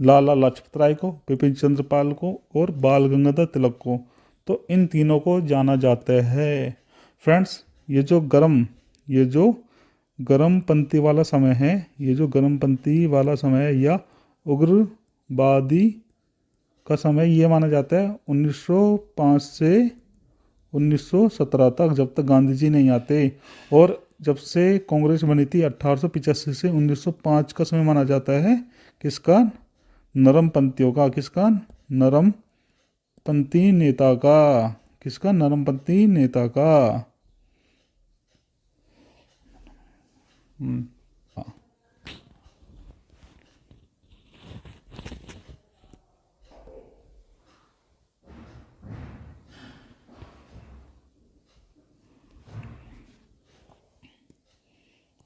लाला लाजपत राय को, बिपिन चंद्र पाल को और बाल गंगाधर तिलक को। तो इन तीनों को जाना जाता है। फ्रेंड्स, ये जो गर्मपंथी वाला समय है, ये जो गर्मपंथी वाला समय है या उग्रवादी का समय, ये माना जाता है 1905 से 1917 तक, जब तक गांधी जी नहीं आते। और जब से कांग्रेस बनी थी 1885 से 1905 का समय माना जाता है किसका? नरमपंथियों का। किसका? नरमपंथी नेता का। किसका? नरमपंथी नेता का।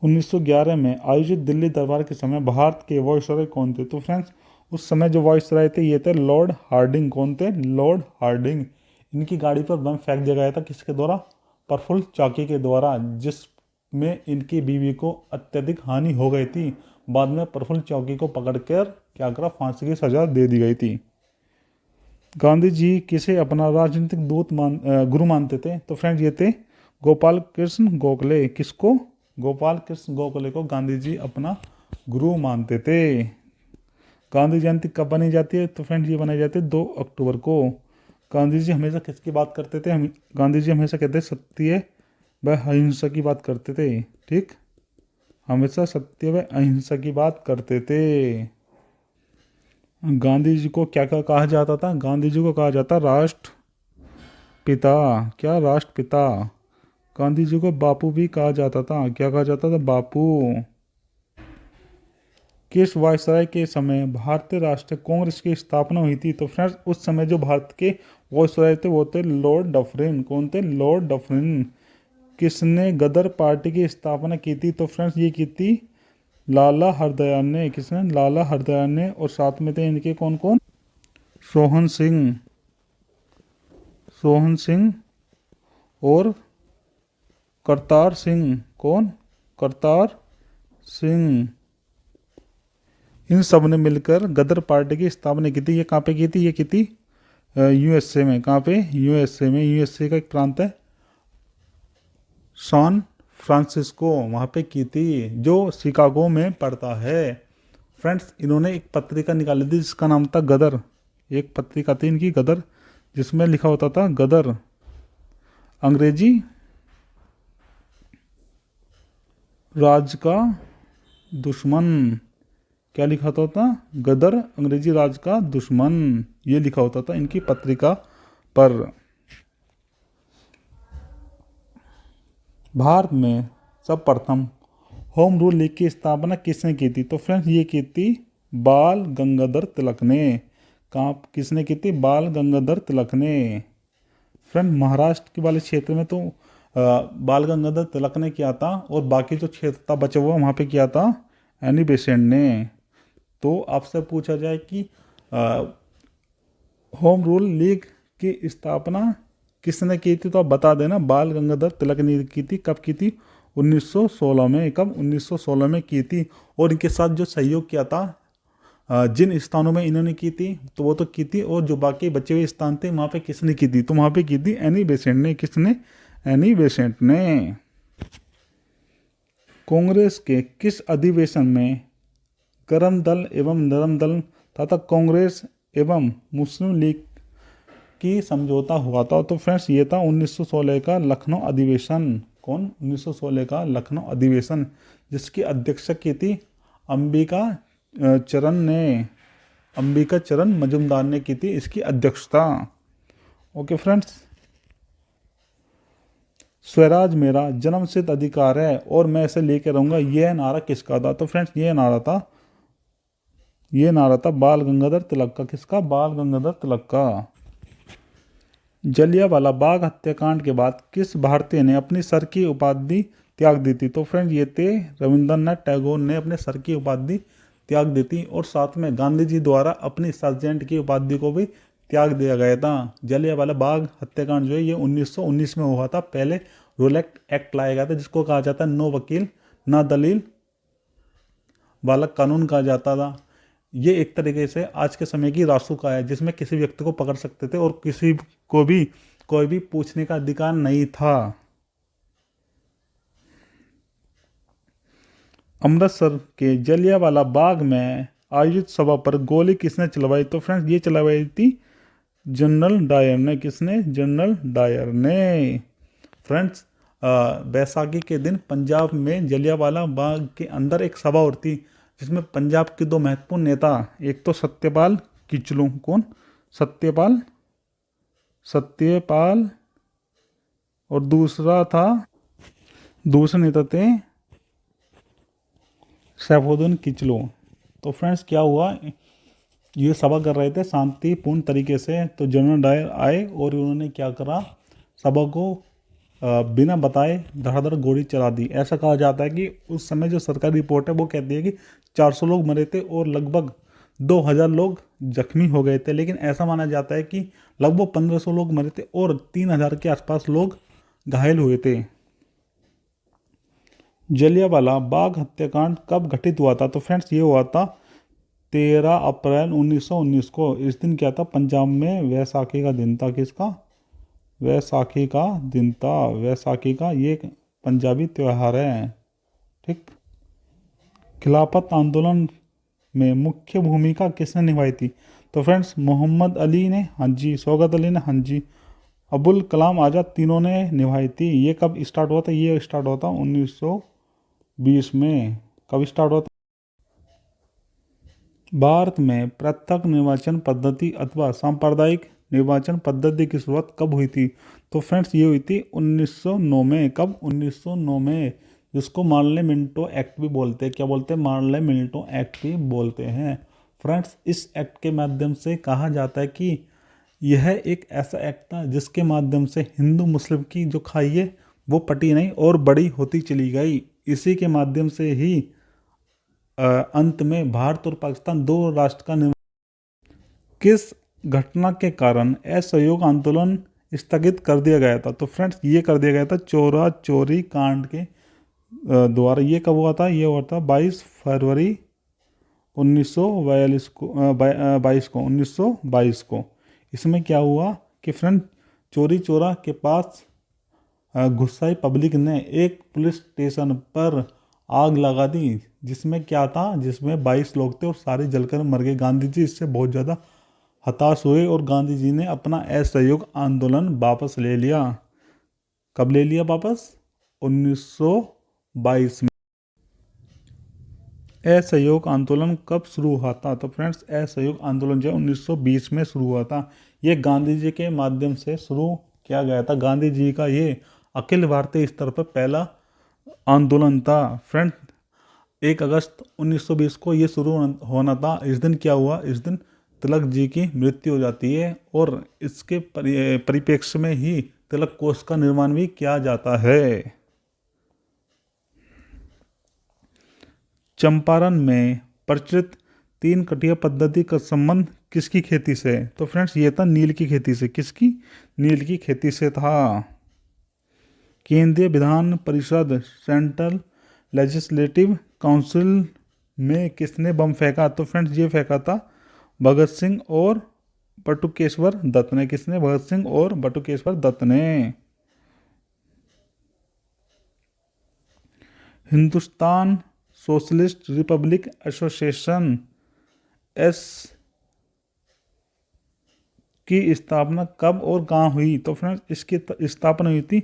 1911 में आयोजित दिल्ली दरबार के समय भारत के वायसराय कौन थे? तो फ्रेंड्स, उस समय जो वायसराय थे ये थे लॉर्ड हार्डिंग। कौन थे? Lord Hardinge. इनकी गाड़ी पर बम फेंक दिया गया था, किसके द्वारा? प्रफुल्ल चाकी के द्वारा, जिसमें इनकी बीवी को अत्यधिक हानि हो गई थी। बाद में प्रफुल्ल चाकी को पकड़कर क्या करा? फांसी की सजा दे दी गई थी। गांधी जी किसे अपना राजनीतिक गुरु मानते थे? तो फ्रेंड्स, ये थे गोपाल कृष्ण गोखले। किसको? गोपाल कृष्ण गोखले को गांधी जी अपना गुरु मानते थे। गांधी जयंती कब बनाई जाती है? तो फ्रेंड्स, ये बनाई जाती है 2 अक्टूबर को। गांधी जी हमेशा किसकी बात करते थे? गांधी जी हमेशा कहते सत्य व अहिंसा की बात करते थे। ठीक, हमेशा सत्य व अहिंसा की बात करते थे। गांधी जी को क्या क्या कहा जाता था? गांधी जी को कहा जाता राष्ट्रपिता। क्या? राष्ट्रपिता। गांधी जी को बापू भी कहा जाता था। क्या कहा जाता था? बापू। किस वायसराय के समय भारतीय राष्ट्रीय कांग्रेस की स्थापना हुई थी? तो फ्रेंड्स, उस समय जो भारत के वायसराय थे वो थे लॉर्ड डफरिन। कौन थे? Lord Dufferin. किसने गदर पार्टी की स्थापना की थी? तो फ्रेंड्स, ये की थी लाला हरदयाल ने। किसने? लाला हरदयाल ने। और साथ में थे इनके कौन कौन? सोहन सिंह, सोहन सिंह और करतार सिंह। कौन? करतार सिंह। इन सब ने मिलकर गदर पार्टी की स्थापना की थी। ये कहाँ पे की थी? ये की थी यूएसए में। कहाँ पे? यूएसए में। यूएसए का एक प्रांत है सैन फ्रांसिस्को, वहाँ पे की थी, जो शिकागो में पड़ता है। फ्रेंड्स, इन्होंने एक पत्रिका निकाली थी जिसका नाम था गदर। एक पत्रिका थी इनकी गदर, जिसमें लिखा होता था गदर अंग्रेजी राज का दुश्मन। क्या लिखा होता था? गदर अंग्रेजी राज का दुश्मन, ये लिखा होता था इनकी पत्रिका पर। भारत में सर्वप्रथम होम रूल लीग की स्थापना किसने की थी? तो फ्रेंड्स, ये की थी बाल गंगाधर तिलक ने। कहाँ किसने की थी? बाल गंगाधर तिलक ने। फ्रेंड, महाराष्ट्र के वाले क्षेत्र में तो बाल गंगाधर तिलक ने किया था, और बाकी जो क्षेत्र था बचा हुआ वहाँ पे किया था एनी बेसेंट ने। तो आपसे पूछा जाए कि होम रूल लीग की स्थापना किसने की थी? तो आप बता देना। बाल गंगाधर तिलक ने की थी। कब की थी? 1916 में। कब? 1916 में की थी। और इनके साथ जो सहयोग किया था, जिन स्थानों में इन्होंने की थी तो वो तो की थी, और जो बाकी बचे हुए स्थान थे वहाँ पे किसने की थी? तो वहाँ पे की थी एनी बेसेंट ने। किसने? एनी बेसेंट ने। कांग्रेस के किस अधिवेशन में गर्म दल एवं नरम दल तथा कांग्रेस एवं मुस्लिम लीग की समझौता हुआ था? तो फ्रेंड्स ये था 1916 का लखनऊ अधिवेशन। कौन? 1916 का लखनऊ अधिवेशन, जिसकी अध्यक्षता की थी अंबिका चरण ने। अंबिका चरण मजुमदार ने की थी इसकी अध्यक्षता। Okay friends. स्वराज मेरा जन्मसिद्ध अधिकार है और मैं इसे लेकर रहूंगा, यह नारा किसका था? तो फ्रेंड्स ये नारा था बाल गंगाधर तिलक का। किसका? बाल गंगाधर तिलक का। जलियांवाला बाग हत्याकांड के बाद किस भारतीय ने अपनी सर की उपाधि त्याग दी थी? तो फ्रेंड्स ये थे रविंद्रनाथ टैगोर ने अपने सर की उपाधि त्याग दी थी, और साथ में गांधी जी द्वारा अपनी सर्जेंट की उपाधि को भी त्याग दिया गया था। जलियांवाला बाग हत्याकांड जो है ये 1919 में हुआ था। पहले रूल एक्ट लाया गया था, जिसको कहा जाता है नो वकील ना दलील वाला कानून कहा जाता था। ये एक तरीके से आज के समय की रासुका है, जिसमें किसी व्यक्ति को पकड़ सकते थे और किसी को भी कोई भी पूछने का अधिकार नहीं था। अमृतसर के जलियांवाला बाग में आयोजित सभा पर गोली किसने चलवाई? तो फ्रेंड्स ये चलवाई थी जनरल डायर ने। किसने? जनरल डायर ने। फ्रेंड्स बैसाखी के दिन पंजाब में जलियांवाला बाग के अंदर एक सभा होती, जिसमें पंजाब के दो महत्वपूर्ण नेता, एक तो सत्यपाल किचलू। कौन? सत्यपाल और दूसरे नेता थे सैफुद्दीन किचलू। तो फ्रेंड्स क्या हुआ, ये सभा कर रहे थे शांतिपूर्ण तरीके से, तो जनरल डायर आए और उन्होंने क्या करा, सभा को बिना बताए धड़ाधड़ गोली चला दी। ऐसा कहा जाता है कि उस समय जो सरकारी रिपोर्ट है वो कहती है कि 400 लोग मरे थे और लगभग 2000 लोग जख्मी हो गए थे, लेकिन ऐसा माना जाता है कि लगभग 1500 लोग मरे थे और 3000 के आसपास लोग घायल हुए थे। जलियांवाला बाग हत्याकांड कब घटित हुआ था? तो फ्रेंड्स ये हुआ था 13 अप्रैल 1919 को। इस दिन क्या था? पंजाब में वैसाखी का दिन था। किसका? वैसाखी का दिन था। वैसाखी का ये एक पंजाबी त्यौहार है। ठीक। खिलाफत आंदोलन में मुख्य भूमिका किसने निभाई थी? तो फ्रेंड्स मोहम्मद अली ने, हाँ जी, शौकत अली ने, हाँ जी, अबुल कलाम आज़ाद, तीनों ने निभाई थी। ये कब स्टार्ट हुआ था? ये स्टार्ट हुआ था 1920 में। कब स्टार्ट हुआ था? भारत में पृथक निर्वाचन पद्धति अथवा सांप्रदायिक निर्वाचन पद्धति की शुरुआत कब हुई थी? तो फ्रेंड्स ये हुई थी 1909 में। कब? 1909 में, जिसको मार्ले मिंटो एक्ट भी बोलते हैं। क्या बोलते हैं? मार्ले मिंटो एक्ट भी बोलते हैं। फ्रेंड्स इस एक्ट के माध्यम से कहा जाता है कि यह एक ऐसा एक्ट था जिसके माध्यम से हिंदू मुस्लिम की जो खाई है वो पटी नहीं और बड़ी होती चली गई। इसी के माध्यम से ही अंत में भारत और पाकिस्तान दो राष्ट्र का निर्माण। किस घटना के कारण असहयोग आंदोलन स्थगित कर दिया गया था? तो फ्रेंड्स ये कर दिया गया था चोरा चोरी कांड के द्वारा। ये कब हुआ था? ये हुआ था 22 फरवरी 1942 को, 1922 को। इसमें क्या हुआ कि फ्रेंड चोरी चोरा के पास गुस्साई पब्लिक ने एक पुलिस स्टेशन पर आग लगा दी, जिसमें क्या था, जिसमें 22 लोग थे और सारे जलकर मर गए। गांधी जी इससे बहुत ज़्यादा हताश हुए और गांधी जी ने अपना असहयोग आंदोलन वापस ले लिया। कब ले लिया वापस? 1922 में। असहयोग आंदोलन कब शुरू हुआ था? तो फ्रेंड्स असहयोग आंदोलन जो 1920 में शुरू हुआ था। ये गांधी जी के माध्यम से शुरू किया गया था। गांधी जी का ये अखिल भारतीय स्तर पर पहला आंदोलन था। फ्रेंड 1 अगस्त 1920 को ये शुरू होना था। इस दिन क्या हुआ? इस दिन तिलक जी की मृत्यु हो जाती है और इसके परिप्रेक्ष्य में ही तिलक कोष का निर्माण भी किया जाता है। चंपारण में प्रचलित 3 कटिया पद्धति का संबंध किसकी खेती से? तो फ्रेंड्स ये था नील की खेती से। किसकी? नील की खेती से था। केंद्रीय Vidhan Parishad central legislative council में किसने बम फेंका? तो फ्रेंड्स ये फेंका था भगत सिंह और बटुकेश्वर दत्त ने। किसने? भगत सिंह और बटुकेश्वर दत्त ने। Hindustan socialist Republic association S की स्थापना कब और कहाँ हुई? तो फ्रेंड्स इसकी स्थापना हुई थी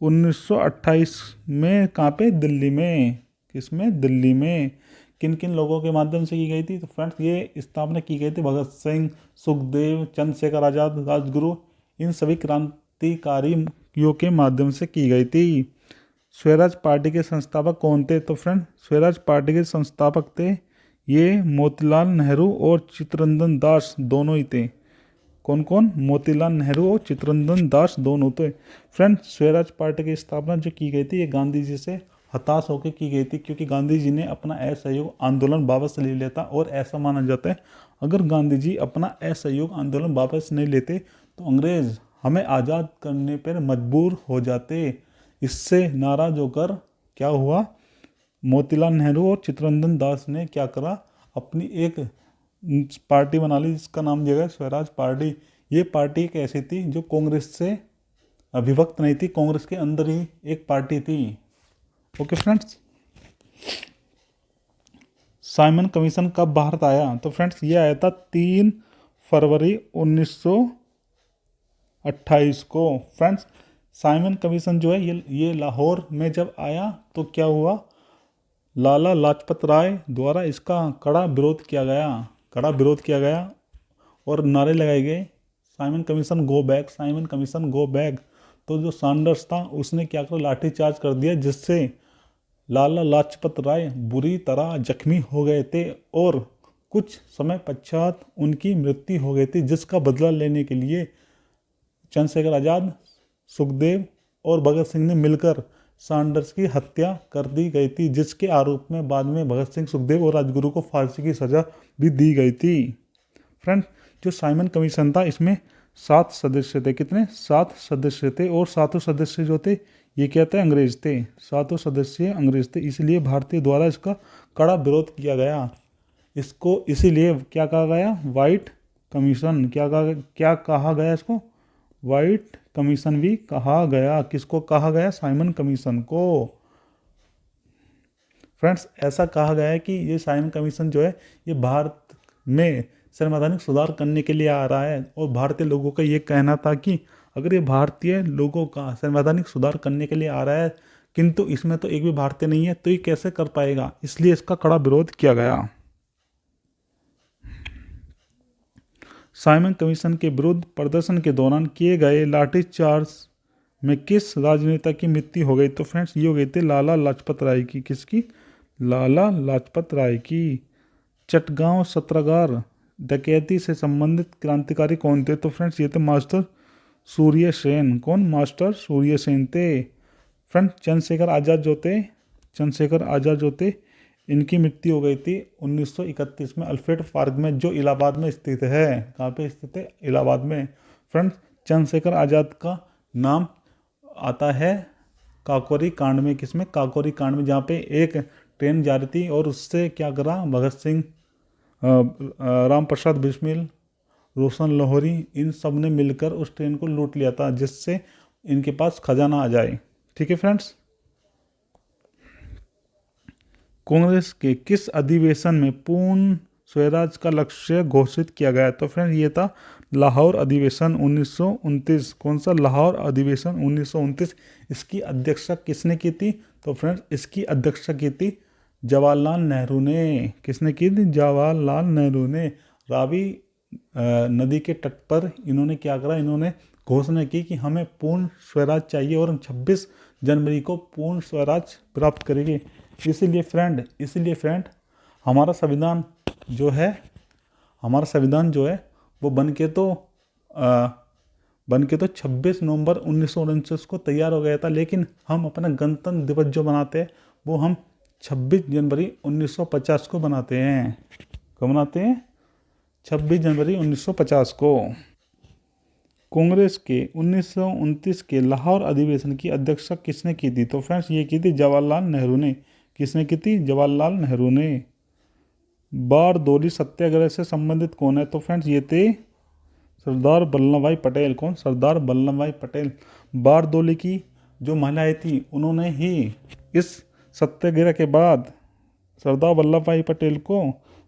1928 में। कहाँ पे? दिल्ली में। किसमें? दिल्ली में। किन किन लोगों के माध्यम से की गई थी? तो फ्रेंड्स ये स्थापना की गई थी भगत सिंह, सुखदेव, चंद्रशेखर आज़ाद, राजगुरु, इन सभी क्रांतिकारियों के माध्यम से की गई थी। स्वराज पार्टी के संस्थापक कौन थे? तो फ्रेंड स्वराज पार्टी के संस्थापक थे ये मोतीलाल नेहरू और चित्तरंजन दास दोनों ही थे। कौन कौन? मोतीलाल नेहरू और चित्तरंजन दास दोनों थे। फ्रेंड स्वराज पार्टी की स्थापना जो की गई थी ये गांधी जी से हताश होकर की गई थी, क्योंकि गांधी जी ने अपना असहयोग आंदोलन वापस ले लिया था। और ऐसा माना जाता है अगर गांधी जी अपना असहयोग आंदोलन वापस नहीं लेते तो अंग्रेज हमें आज़ाद करने पर मजबूर हो जाते। इससे नाराज होकर क्या हुआ, मोतीलाल नेहरू और चित्तरंजन दास ने क्या करा, अपनी एक पार्टी बना ली जिसका नाम दिया गया स्वराज पार्टी। ये पार्टी एक ऐसी थी जो कांग्रेस से विभक्त नहीं थी, कांग्रेस के अंदर ही एक पार्टी थी। ओके फ्रेंड्स, साइमन कमीशन कब भारत आया? तो फ्रेंड्स ये आया था 3 फरवरी 1928 को। फ्रेंड्स साइमन कमीशन जो है ये लाहौर में जब आया तो क्या हुआ, लाला लाजपत राय द्वारा इसका कड़ा विरोध किया गया। कड़ा विरोध किया गया और नारे लगाए गए, Simon commission go back, Simon commission go back. तो जो सैंडर्स था उसने क्या कर लाठीचार्ज कर दिया, जिससे लाला लाजपत राय बुरी तरह जख्मी हो गए थे और कुछ समय पश्चात उनकी मृत्यु हो गई थी, जिसका बदला लेने के लिए चंद्रशेखर आज़ाद, सुखदेव और भगत सिंह ने मिलकर सैंडर्स की हत्या कर दी गई थी, जिसके आरोप में बाद में भगत सिंह, सुखदेव और राजगुरु को फांसी की सजा भी दी गई थी। फ्रेंड जो साइमन कमीशन था इसमें 7 सदस्य थे। कितने? 7 सदस्य थे। और 7 सदस्य जो थे ये क्या थे? अंग्रेज थे। 7 सदस्य अंग्रेज थे, इसलिए भारतीय द्वारा इसका कड़ा विरोध किया गया। इसको इसीलिए क्या कहा गया? White commission. क्या कहा गया इसको? वाइट कमीशन भी कहा गया। किसको कहा गया? साइमन कमीशन को। फ्रेंड्स ऐसा कहा गया है कि ये साइमन कमीशन जो है ये भारत में संवैधानिक सुधार करने के लिए आ रहा है। और भारतीय लोगों का ये कहना था कि अगर ये भारतीय लोगों का संवैधानिक सुधार करने के लिए आ रहा है किंतु इसमें तो एक भी भारतीय नहीं है, तो ये कैसे कर पाएगा, इसलिए इसका कड़ा विरोध किया गया। साइमन कमीशन के विरुद्ध प्रदर्शन के दौरान किए गए लाठीचार्ज में किस राजनेता की मृत्यु हो गई? तो फ्रेंड्स ये हो गई थी लाला लाजपत राय की। किसकी? लाला लाजपत राय की। चटगांव सत्रागार डकैती से संबंधित क्रांतिकारी कौन थे? तो फ्रेंड्स ये थे मास्टर सूर्य सेन। कौन? मास्टर सूर्य सेन थे। फ्रेंड चंद्रशेखर आज़ाद जो थे, चंद्रशेखर आज़ाद जो थे इनकी मृत्यु हो गई थी 1931 में अल्फ्रेड पार्क में, जो इलाहाबाद में स्थित है। कहाँ पे स्थित है? इलाहाबाद में। फ्रेंड्स चंद्रशेखर आज़ाद का नाम आता है काकोरी कांड में। किसमें? काकोरी कांड में, जहाँ पे एक ट्रेन जा रही थी और उससे क्या करा भगत सिंह, राम प्रसाद बिस्मिल, रोशन लाहौरी, इन सब ने मिलकर उस ट्रेन को लूट लिया था, जिससे इनके पास खजाना आ जाए। ठीक है फ्रेंड्स, कांग्रेस के किस अधिवेशन में पूर्ण स्वराज का लक्ष्य घोषित किया गया? तो फ्रेंड ये था लाहौर अधिवेशन 1929। कौन सा? लाहौर अधिवेशन 1929। इसकी अध्यक्षता किसने की थी? तो फ्रेंड्स इसकी अध्यक्षता की थी जवाहरलाल नेहरू ने। किसने की थी? जवाहरलाल नेहरू ने। रावी नदी के तट पर इन्होंने क्या करा, इन्होंने घोषणा की कि हमें पूर्ण स्वराज चाहिए और हम 26 जनवरी को पूर्ण स्वराज प्राप्त करेंगे। इसीलिए फ्रेंड हमारा संविधान जो है वो बन के तो 26 नवंबर 1949 को तैयार हो गया था, लेकिन हम अपना गणतंत्र दिवस जो मनाते हैं वो हम 26 जनवरी 1950 को बनाते हैं। कब मनाते हैं? 26 जनवरी 1950 को। कांग्रेस के 1929 के लाहौर अधिवेशन की अध्यक्षता किसने की थी? तो फ्रेंड्स ये की थी जवाहरलाल नेहरू ने। किसने की थी? जवाहरलाल नेहरू ने। बारदोली सत्याग्रह से संबंधित कौन है? तो फ्रेंड्स ये थे सरदार वल्लभ भाई पटेल। कौन? सरदार वल्लभ भाई पटेल। बारदोली की जो महिलाएं थी उन्होंने ही इस सत्याग्रह के बाद सरदार वल्लभ भाई पटेल को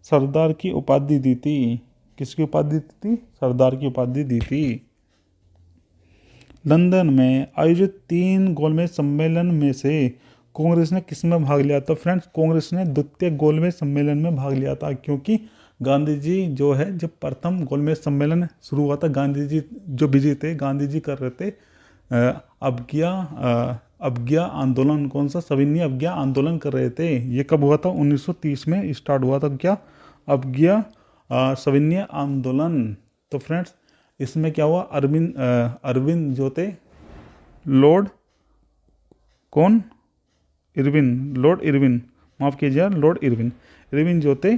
सरदार की उपाधि दी थी। किसकी उपाधि दी थी? सरदार की उपाधि दी थी। लंदन में आयोजित 3 गोलमेज सम्मेलन में से कांग्रेस ने किस में भाग लिया? तो फ्रेंड्स कांग्रेस ने द्वितीय गोलमेज सम्मेलन में भाग लिया था, क्योंकि गांधी जी जो है जब प्रथम गोलमेज सम्मेलन शुरू हुआ था, गांधी जी जो बिजी थे, गांधी जी कर रहे थे अवज्ञा आंदोलन। कौन सा? सविनय अवज्ञा आंदोलन कर रहे थे। ये कब हुआ था? 1930 में स्टार्ट हुआ था। क्या? अवज्ञा सविनय आंदोलन। तो फ्रेंड्स इसमें क्या हुआ? अरविंद जो थे, लॉर्ड कौन? इरविन, लॉर्ड इरविन, माफ़ कीजिए, लॉर्ड इरविन। इरविन जो थे,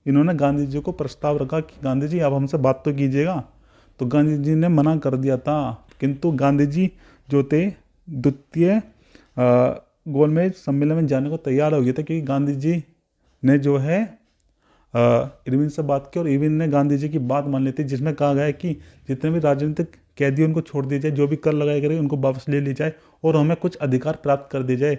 इन्होंने गांधी जी को प्रस्ताव रखा कि गांधी जी आप हमसे बात तो कीजिएगा। तो गांधी जी ने मना कर दिया था, किंतु गांधी जी जो थे द्वितीय गोलमेज सम्मेलन में जाने को तैयार हो गए थे, क्योंकि गांधी जी ने जो है इरविन से बात की और इरविन ने गांधी जी की बात मान ली थी, जिसमें कहा गया है कि जितने भी राजनीतिक कैदी उनको छोड़ दिया जाए, जो भी कर लगाए गए उनको वापस ले ली जाए और हमें कुछ अधिकार प्राप्त कर दिए जाए।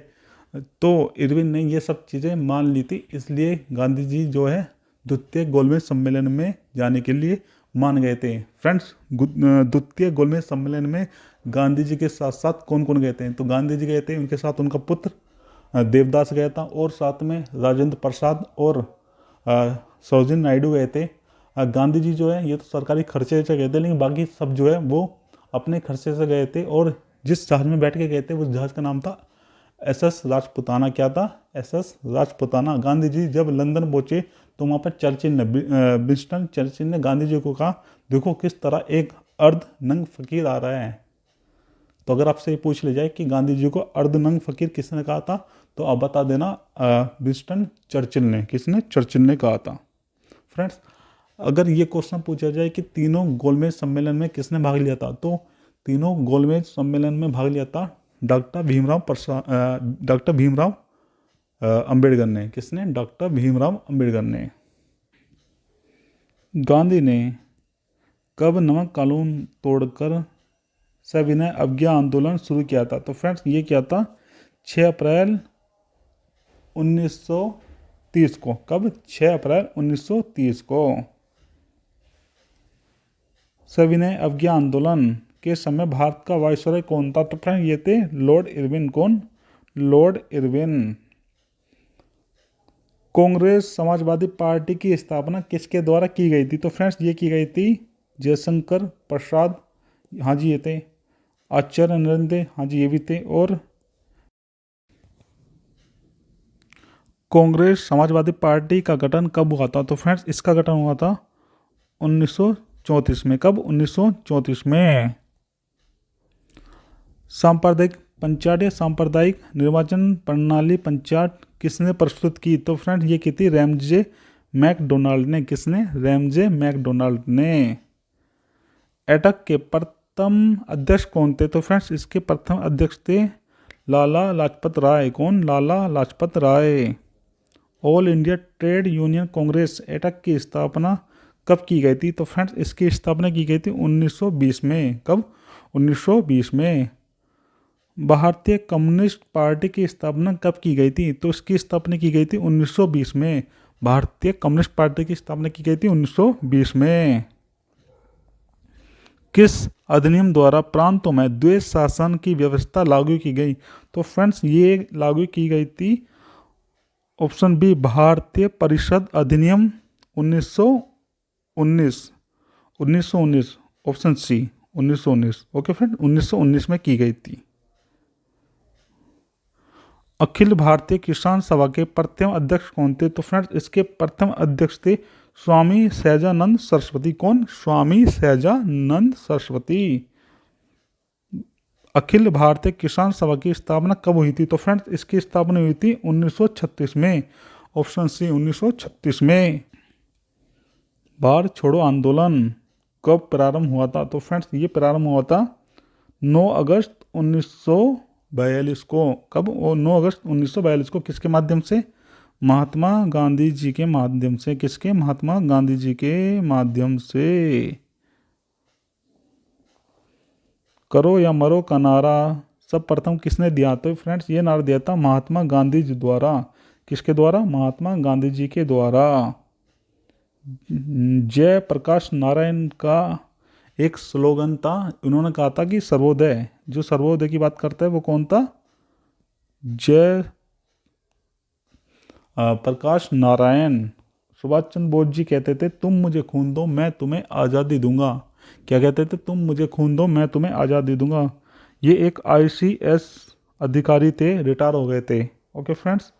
तो इरविन ने ये सब चीज़ें मान ली थी, इसलिए गांधी जी जो है द्वितीय गोलमेज सम्मेलन में जाने के लिए मान गए थे। फ्रेंड्स द्वितीय गोलमेज सम्मेलन में गांधी जी के साथ साथ कौन कौन गए थे? तो गांधी जी गए थे, उनके साथ उनका पुत्र देवदास गया था, और साथ में राजेंद्र प्रसाद और सरोजिनी नायडू गए थे। गांधी जी जो है ये तो सरकारी खर्चे से गए थे, लेकिन बाकी सब जो है वो अपने खर्चे से गए थे। और जिस जहाज में बैठ के गए थे उस जहाज का नाम था SS राजपुताना। क्या था? SS राजपुताना। गांधी जी जब लंदन पहुंचे तो वहाँ पर विंस्टन चर्चिल ने गांधी जी को कहा, देखो किस तरह एक अर्ध नंग फकीर आ रहा है। तो अगर आपसे ये पूछ ले जाए कि गांधी जी को अर्धनंग फकीर किसने कहा था, तो आप बता देना विंस्टन चर्चिल ने। किसने? चर्चिल ने कहा था। फ्रेंड्स अगर ये क्वेश्चन पूछा जाए कि तीनों गोलमेज सम्मेलन में किसने भाग लिया था, तो तीनों गोलमेज सम्मेलन में भाग लिया था डॉक्टर भीमराव अंबेडकर ने। किसने? डॉक्टर भीमराव अंबेडकर ने। गांधी ने कब नमक कानून तोड़कर सविनय अवज्ञा आंदोलन शुरू किया था? तो फ्रेंड्स ये क्या था? 6 अप्रैल 1930 को। कब? 6 अप्रैल 1930 को। सविनय अवज्ञा आंदोलन के समय भारत का वायसरॉय कौन था? तो फ्रेंड ये थे लॉर्ड इरविन। कौन? Lord Irwin. Congress Samajwadi party की स्थापना किसके द्वारा की गई थी? तो फ्रेंड्स ये की गई थी जयशंकर प्रसाद, हाँ जी ये थे। आचार्य नरेंद्र, हाँ जी ये भी थे। और कांग्रेस समाजवादी पार्टी का गठन कब हुआ था? तो फ्रेंड्स इसका गठन हुआ था 1934 में। कब? 1934 में। सांप्रदायिक पंचायत या सांप्रदायिक निर्वाचन प्रणाली पंचायत किसने प्रस्तुत की? तो फ्रेंड्स ये की थी रैमजे मैकडोनाल्ड ने। किसने? रैमजे मैकडोनाल्ड ने। एटक के प्रथम अध्यक्ष कौन थे? तो फ्रेंड्स इसके प्रथम अध्यक्ष थे लाला लाजपत राय। कौन? Lala Lajpat Rai. All India Trade Union Congress AITUC की स्थापना कब की गई थी? तो फ्रेंड्स इसकी स्थापना की गई थी 1920 में। कब? 1920 में। भारतीय कम्युनिस्ट पार्टी की स्थापना कब की गई थी? तो इसकी स्थापना की गई थी 1920 में। भारतीय कम्युनिस्ट पार्टी की स्थापना की गई थी 1920 में। किस अधिनियम द्वारा प्रांतों में द्वैध शासन की व्यवस्था लागू की गई? तो फ्रेंड्स ये लागू की गई थी ऑप्शन बी भारतीय परिषद अधिनियम 1919 ऑप्शन सी 1919। ओके फ्रेंड 1919 में की गई थी। अखिल भारतीय किसान सभा के प्रथम अध्यक्ष कौन थे? तो फ्रेंड्स इसके प्रथम अध्यक्ष थे स्वामी सहजानंद सरस्वती। कौन? स्वामी सहजानंद सरस्वती। अखिल भारतीय किसान सभा की स्थापना कब हुई थी? तो फ्रेंड्स इसकी स्थापना हुई थी 1936 में। ऑप्शन सी 1936 में। भारत छोड़ो आंदोलन कब प्रारंभ हुआ था? तो फ्रेंड्स ये प्रारंभ हुआ था 9 अगस्त 1942 को। कब? वो 9 अगस्त 1942 को। किसके माध्यम से? महात्मा गांधी जी के माध्यम से। किसके? महात्मा गांधी जी के माध्यम से। करो या मरो का नारा सब प्रथम किसने दिया? तो फ्रेंड्स ये नारा दिया था महात्मा गांधी जी द्वारा। किसके द्वारा? महात्मा गांधी जी के द्वारा। जय प्रकाश नारायण का एक स्लोगन था, उन्होंने कहा था कि सर्वोदय, जो सर्वोदय की बात करता है वो कौन था? जय प्रकाश नारायण। सुभाष चंद्र बोस जी कहते थे तुम मुझे खून दो मैं तुम्हें आज़ादी दूंगा। क्या कहते थे? तुम मुझे खून दो मैं तुम्हें आज़ादी दूंगा। ये एक ICS अधिकारी थे, रिटायर हो गए थे। ओके फ्रेंड्स,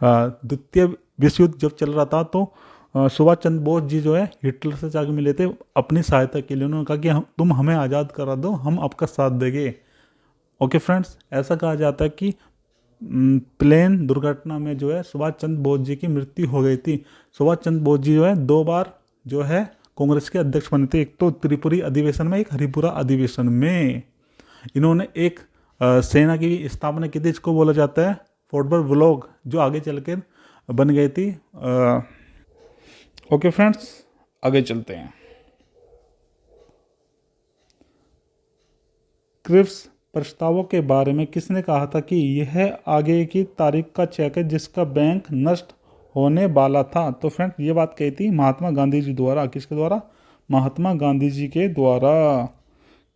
द्वितीय विश्व युद्ध जब चल रहा था तो सुभाष चंद्र बोस जी जो है हिटलर से जाके मिले थे अपनी सहायता के लिए। उन्होंने कहा कि तुम हमें आज़ाद करा दो, हम आपका साथ देंगे। ओके फ्रेंड्स, ऐसा कहा जाता है कि प्लेन दुर्घटना में जो है सुभाष चंद्र बोस जी की मृत्यु हो गई थी। सुभाष चंद्र बोस जी जो है 2 बार जो है कांग्रेस के अध्यक्ष बने थे, एक तो त्रिपुरी अधिवेशन में, एक हरिपुरा अधिवेशन में। इन्होंने एक सेना की भी स्थापना की थी, इसको बोला जाता है फोर्टबर्ग ब्लॉक, जो आगे चल के बन गई थी। ओके फ्रेंड्स, आगे चलते हैं। क्रिप्स प्रस्तावों के बारे में किसने कहा था कि यह आगे की तारीख का चेक है जिसका बैंक नष्ट होने वाला था? तो फ्रेंड्स ये बात कही थी महात्मा गांधी जी द्वारा। किसके द्वारा? महात्मा गांधी जी के द्वारा।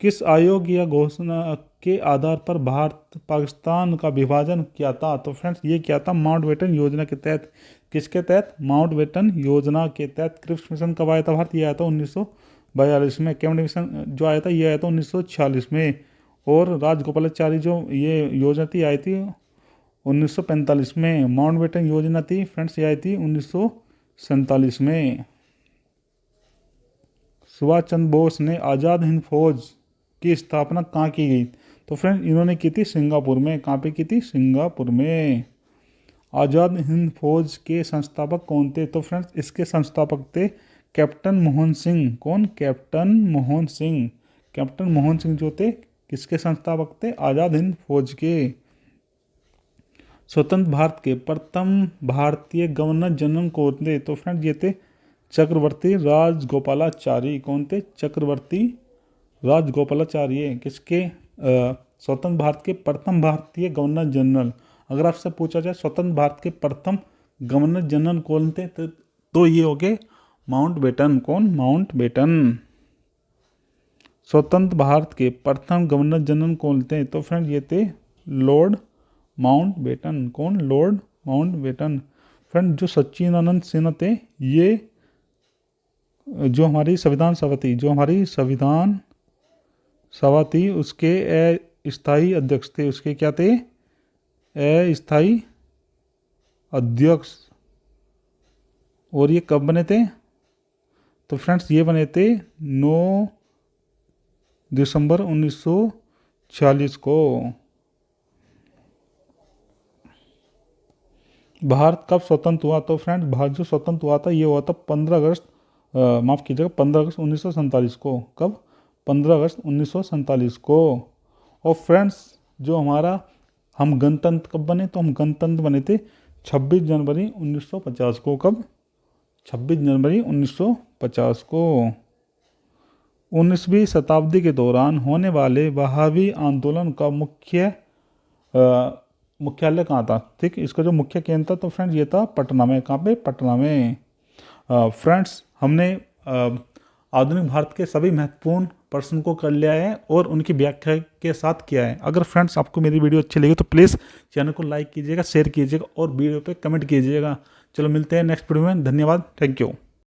किस आयोग या घोषणा के आधार पर भारत पाकिस्तान का विभाजन किया था? तो फ्रेंड्स ये क्या था? माउंटबेटन योजना के तहत। किसके तहत? माउंटबेटन योजना के तहत। क्रिप्स मिशन कब आया था भारत? ये आया था 1942 में। कैबिनेट मिशन जो आया था ये आया था 1946 में। और राजगोपालाचारी जो ये योजना थी आई थी 1945 में। माउंटबेटन योजना थी फ्रेंड्स ये आई थी 1947 में। सुभाष चंद्र बोस ने आज़ाद हिंद फौज की स्थापना कहाँ की गई? तो फ्रेंड इन्होंने की थी सिंगापुर में। कहाँ पे की थी? सिंगापुर में। आज़ाद हिंद फौज के संस्थापक कौन थे? तो फ्रेंड्स इसके संस्थापक थे कैप्टन मोहन सिंह। कौन? कैप्टन मोहन सिंह। कैप्टन मोहन सिंह जो थे किसके संस्थापक थे? आज़ाद हिंद फौज के। स्वतंत्र भारत के प्रथम भारतीय गवर्नर जनरल कौन थे? तो फ्रेंड्स ये थे चक्रवर्ती राजगोपालाचारी। कौन थे? चक्रवर्ती राजगोपालाचार्य। किसके? स्वतंत्र भारत के प्रथम भारतीय गवर्नर जनरल। अगर आपसे पूछा जाए स्वतंत्र भारत के प्रथम गवर्नर जनरल कौन थे तो ये हो गए माउंटबेटन। कौन? माउंटबेटन। स्वतंत्र भारत के प्रथम गवर्नर जनरल कौन थे? तो फ्रेंड ये थे लॉर्ड माउंटबेटन। कौन? Lord Mountbatten. फ्रेंड जो सच्चिदानंद सिन्हा थे ये जो हमारी संविधान सभा थी उसके अस्थायी अध्यक्ष थे। उसके क्या थे? अस्थायी अध्यक्ष। और ये कब बने थे? तो फ्रेंड्स ये बने थे 9 दिसंबर 1946 को। भारत कब स्वतंत्र हुआ? तो फ्रेंड्स भारत जो स्वतंत्र हुआ था ये हुआ था 15 अगस्त 1947 को। कब? 15 अगस्त 1947 को। और फ्रेंड्स जो हमारा हम गणतंत्र कब बने? तो हम गणतंत्र बने थे 26 जनवरी 1950 को। कब? 26 जनवरी 1950 को। 19वीं शताब्दी के दौरान होने वाले वहाबी आंदोलन का मुख्यालय कहाँ था? ठीक, इसका जो मुख्य केंद्र था तो फ्रेंड्स ये था पटना में। कहाँ पे? पटना में। फ्रेंड्स हमने आधुनिक भारत के सभी महत्वपूर्ण प्रश्न को कर लिया है और उनकी व्याख्या के साथ किया है। अगर फ्रेंड्स आपको मेरी वीडियो अच्छी लगी तो प्लीज़ चैनल को लाइक कीजिएगा, शेयर कीजिएगा और वीडियो पे कमेंट कीजिएगा। चलो मिलते हैं नेक्स्ट वीडियो में। धन्यवाद। Thank you.